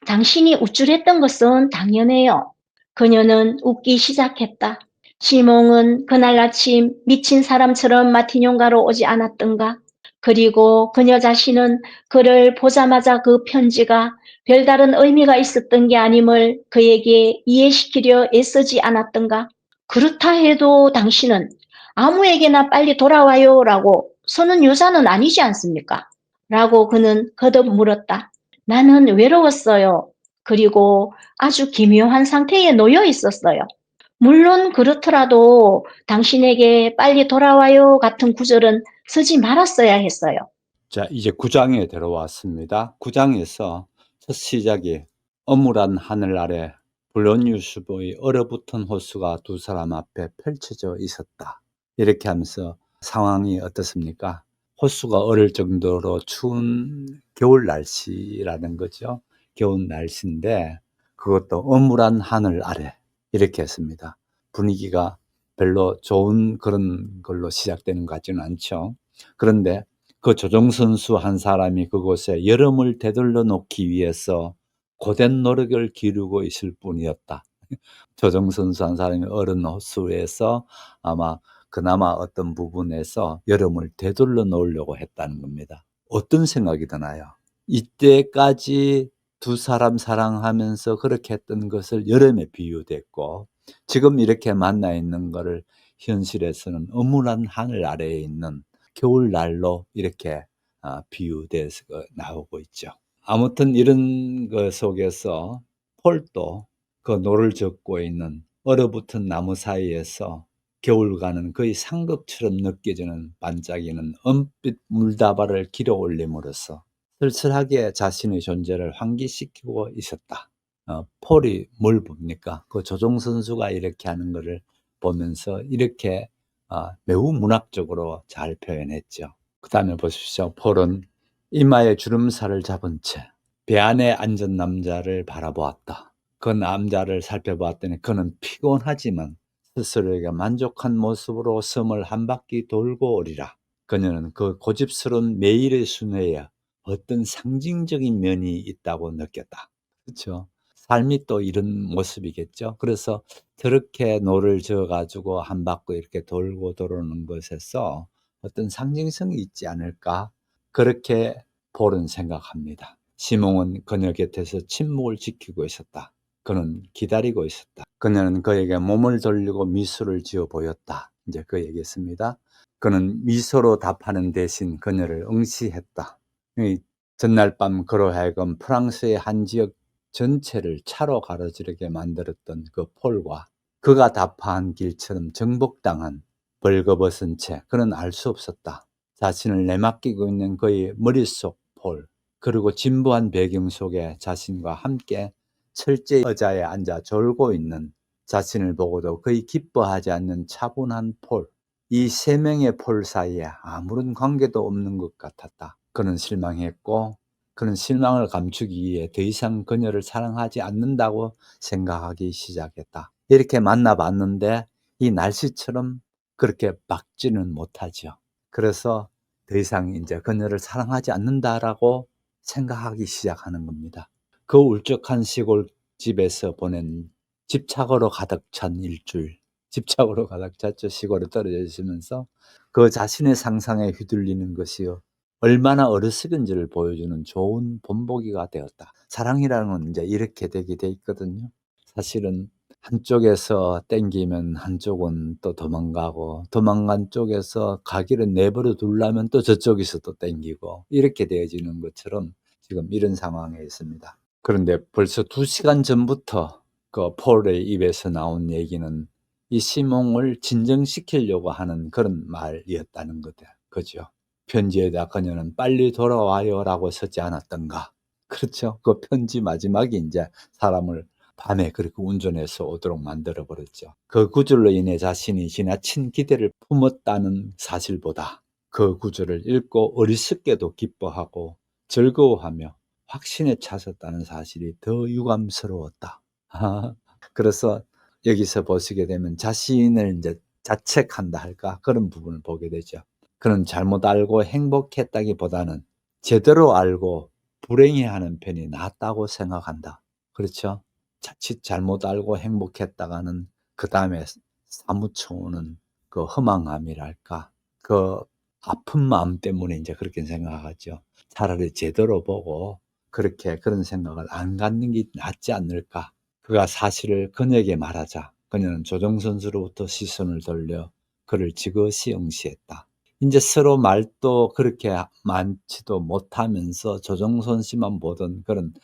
당신이 우쭐했던 것은 당연해요. 그녀는 웃기 시작했다. 시몽은 그날 아침 미친 사람처럼 마티뇽가로 오지 않았던가? 그리고 그녀 자신은 그를 보자마자 그 편지가 별다른 의미가 있었던 게 아님을 그에게 이해시키려 애쓰지 않았던가? 그렇다 해도 당신은 아무에게나 빨리 돌아와요 라고 서는 여자는 아니지 않습니까? 라고 그는 거듭 물었다. 나는 외로웠어요. 그리고 아주 기묘한 상태에 놓여 있었어요. 물론 그렇더라도 당신에게 빨리 돌아와요 같은 구절은 쓰지 말았어야 했어요. 자, 이제 9장에 들어왔습니다. 9장에서 첫 시작이 어물한 하늘 아래 볼로니우스의 얼어붙은 호수가 두 사람 앞에 펼쳐져 있었다. 이렇게 하면서 상황이 어떻습니까? 호수가 얼을 정도로 추운 겨울 날씨라는 거죠. 겨울 날씨인데 그것도 어물한 하늘 아래 이렇게 했습니다. 분위기가 별로 좋은 그런 걸로 시작되는 것 같지는 않죠. 그런데 그 조종선수 한 사람이 그곳에 여름을 되돌려 놓기 위해서 고된 노력을 기르고 있을 뿐이었다. 조종선수 한 사람이 얼은 호수에서 아마 그나마 어떤 부분에서 여름을 되돌려 놓으려고 했다는 겁니다. 어떤 생각이 드나요? 이때까지 두 사람 사랑하면서 그렇게 했던 것을 여름에 비유됐고 지금 이렇게 만나 있는 거를 현실에서는 어물한 하늘 아래에 있는 겨울날로 이렇게 비유돼서 나오고 있죠. 아무튼 이런 것 속에서 폴도 그 노를 젓고 있는 얼어붙은 나무 사이에서 겨울과는 거의 상극처럼 느껴지는 반짝이는 은빛 물다발을 길어 올림으로써 쓸쓸하게 자신의 존재를 환기시키고 있었다. 폴이 뭘 봅니까? 그 조종 선수가 이렇게 하는 것을 보면서 이렇게 매우 문학적으로 잘 표현했죠. 그 다음에 보십시오. 폴은 이마에 주름살을 잡은 채 배 안에 앉은 남자를 바라보았다. 그 남자를 살펴보았더니 그는 피곤하지만 스스로에게 만족한 모습으로 섬을 한 바퀴 돌고 오리라. 그녀는 그 고집스러운 매일의 순회에 어떤 상징적인 면이 있다고 느꼈다. 그렇죠? 삶이 또 이런 모습이겠죠. 그래서 저렇게 노를 저어가지고 한 바퀴 이렇게 돌고 돌아오는 것에서 어떤 상징성이 있지 않을까? 그렇게 폴은 생각합니다. 시몬은 그녀 곁에서 침묵을 지키고 있었다. 그는 기다리고 있었다. 그녀는 그에게 몸을 돌리고 미소를 지어 보였다. 이제 그 얘기했습니다. 그는 미소로 답하는 대신 그녀를 응시했다. 전날 밤 그로 하여금 프랑스의 한 지역 전체를 차로 가로지르게 만들었던 그 폴과 그가 답한 길처럼 정복당한 벌거벗은 채 그는 알 수 없었다. 자신을 내맡기고 있는 그의 머릿속 폴, 그리고 진부한 배경 속에 자신과 함께 철제 의자에 앉아 졸고 있는 자신을 보고도 거의 기뻐하지 않는 차분한 폴, 이 세 명의 폴 사이에 아무런 관계도 없는 것 같았다. 그는 실망했고 그는 실망을 감추기 위해 더 이상 그녀를 사랑하지 않는다고 생각하기 시작했다. 이렇게 만나봤는데 이 날씨처럼 그렇게 막지는 못하죠. 그래서 더 이상 이제 그녀를 사랑하지 않는다라고 생각하기 시작하는 겁니다. 그 울적한 시골집에서 보낸 집착으로 가득 찬 일주일, 집착으로 가득 찼죠. 시골에 떨어져 있으면서 그 자신의 상상에 휘둘리는 것이요. 얼마나 어리석은지를 보여주는 좋은 본보기가 되었다. 사랑이라는 건 이제 이렇게 되게 돼 있거든요. 사실은 한쪽에서 땡기면 한쪽은 또 도망가고 도망간 쪽에서 가기를 내버려 두려면 또 저쪽에서 또 땡기고 이렇게 되어지는 것처럼 지금 이런 상황에 있습니다. 그런데 벌써 2시간 전부터 그 폴의 입에서 나온 얘기는 이 시몽을 진정시키려고 하는 그런 말이었다는 거죠. 편지에다 그녀는 빨리 돌아와요라고 쓰지 않았던가. 그렇죠. 그 편지 마지막에 이제 사람을 밤에 그렇게 운전해서 오도록 만들어 버렸죠. 그 구절로 인해 자신이 지나친 기대를 품었다는 사실보다 그 구절을 읽고 어리석게도 기뻐하고 즐거워하며 확신에 차섰다는 사실이 더 유감스러웠다. 그래서 여기서 보시게 되면 자신을 이제 자책한다 할까? 그런 부분을 보게 되죠. 그는 잘못 알고 행복했다기보다는 제대로 알고 불행해하는 편이 낫다고 생각한다. 그렇죠? 자칫 잘못 알고 행복했다가는 그다음에 사무쳐오는 그 허망함이랄까, 그 아픈 마음 때문에 이제 그렇게 생각하죠. 차라리 제대로 보고 그렇게 그런 생각을 안 갖는 게 낫지 않을까. 그가 사실을 그녀에게 말하자 그녀는 조정선수로부터 시선을 돌려 그를 지그시 응시했다. 이제 서로 말도 그렇게 많지도 못하면서 조정선 씨만 보던 그런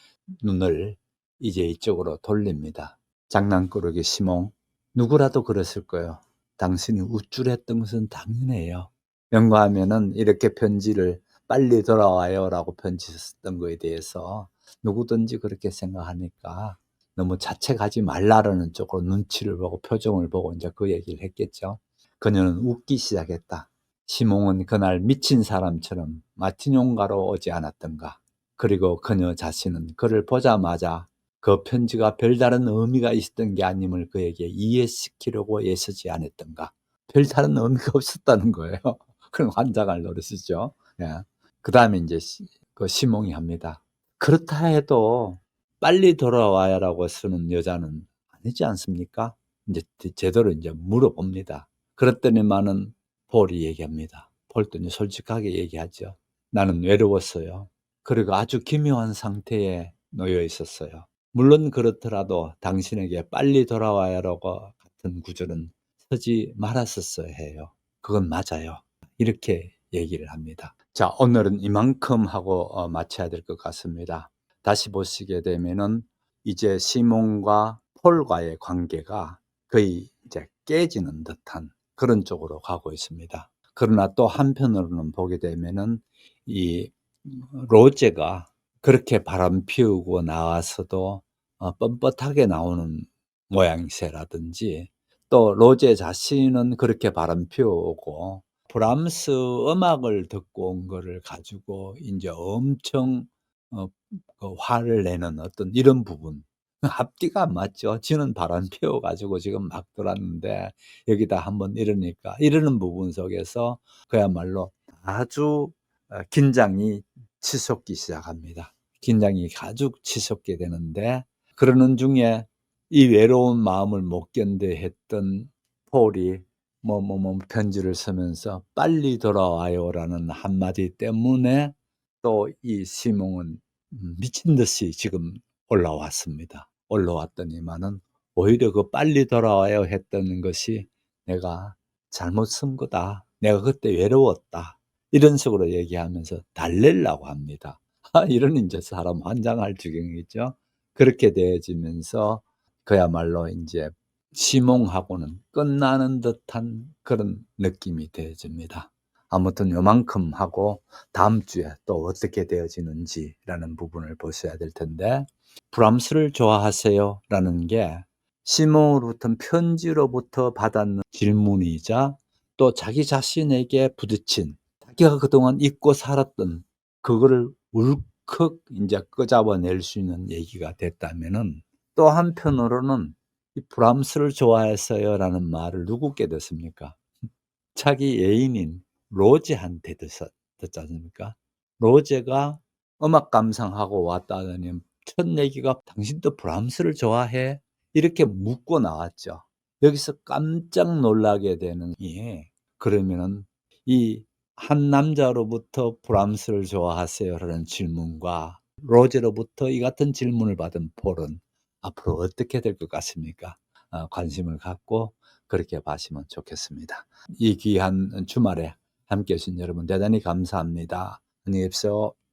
눈을 이제 이쪽으로 돌립니다. 장난꾸러기 시몽, 누구라도 그랬을 거예요. 당신이 우쭐했던 것은 당연해요. 연구하면은 이렇게 편지를 빨리 돌아와요라고 편지 썼던 거에 대해서 누구든지 그렇게 생각하니까 너무 자책하지 말라라는 쪽으로 눈치를 보고 표정을 보고 이제 그 얘기를 했겠죠. 그녀는 웃기 시작했다. 시몽은 그날 미친 사람처럼 마티뇽가로 오지 않았던가. 그리고 그녀 자신은 그를 보자마자 그 편지가 별다른 의미가 있었던 게 아님을 그에게 이해시키려고 애쓰지 않았던가. 별다른 의미가 없었다는 거예요. 그런 환장할 노릇이죠. 예. 그 다음에 이제 그 시몽이 합니다. 그렇다 해도 빨리 돌아와야라고 쓰는 여자는 아니지 않습니까? 이제 제대로 이제 물어봅니다. 그랬더니만은 폴이 얘기합니다. 폴도 이제 솔직하게 얘기하죠. 나는 외로웠어요. 그리고 아주 기묘한 상태에 놓여 있었어요. 물론 그렇더라도 당신에게 빨리 돌아와야라고 같은 구절은 쓰지 말았었어야 해요. 그건 맞아요. 이렇게 얘기를 합니다. 자, 오늘은 이만큼 하고 마쳐야 될 것 같습니다. 다시 보시게 되면은 이제 시몬과 폴과의 관계가 거의 이제 깨지는 듯한 그런 쪽으로 가고 있습니다. 그러나 또 한편으로는 보게 되면은 이 로제가 그렇게 바람 피우고 나와서도 뻣뻣하게 나오는 모양새라든지, 또 로제 자신은 그렇게 바람 피우고 브람스 음악을 듣고 온 거를 가지고 이제 엄청 그 화를 내는 어떤 이런 부분. 앞뒤가 안 맞죠. 지는 바람 피워 가지고 지금 막 돌았는데 여기다 한번 이러니까 이러는 부분 속에서 그야말로 아주 긴장이 치솟기 시작합니다. 긴장이 아주 치솟게 되는데, 그러는 중에 이 외로운 마음을 못 견뎌 했던 폴이 편지를 쓰면서 빨리 돌아와요라는 한마디 때문에 또 이 시몽은 미친 듯이 지금 올라왔습니다. 올라왔더니만은 오히려 그 빨리 돌아와요 했던 것이 내가 잘못 쓴 거다. 내가 그때 외로웠다. 이런 식으로 얘기하면서 달래려고 합니다. 이런 이제 사람 환장할 지경이죠. 그렇게 되어지면서 그야말로 이제 시몽하고는 끝나는 듯한 그런 느낌이 되어집니다. 아무튼 요만큼 하고 다음 주에 또 어떻게 되어지는지라는 부분을 보셔야 될 텐데, 브람스를 좋아하세요? 라는 게 시몽으로부터 편지로부터 받았는 질문이자 또 자기 자신에게 부딪힌, 자기가 그동안 잊고 살았던 그거를 울컥 이제 끄잡아낼 수 있는 얘기가 됐다면은, 또 한편으로는 이 브람스를 좋아했어요라는 말을 누구께 듣습니까? 자기 애인인 로제한테 듣지 않습니까? 로제가 음악 감상하고 왔다더니 첫 얘기가 당신도 브람스를 좋아해? 이렇게 묻고 나왔죠. 여기서 깜짝 놀라게 되는 게, 그러면은 이 한 남자로부터 브람스를 좋아하세요라는 질문과 로제로부터 이 같은 질문을 받은 폴은 앞으로 어떻게 될 것 같습니까? 관심을 갖고 그렇게 봐시면 좋겠습니다. 이 귀한 주말에 함께 해주신 여러분 대단히 감사합니다. 안녕히 계십시오.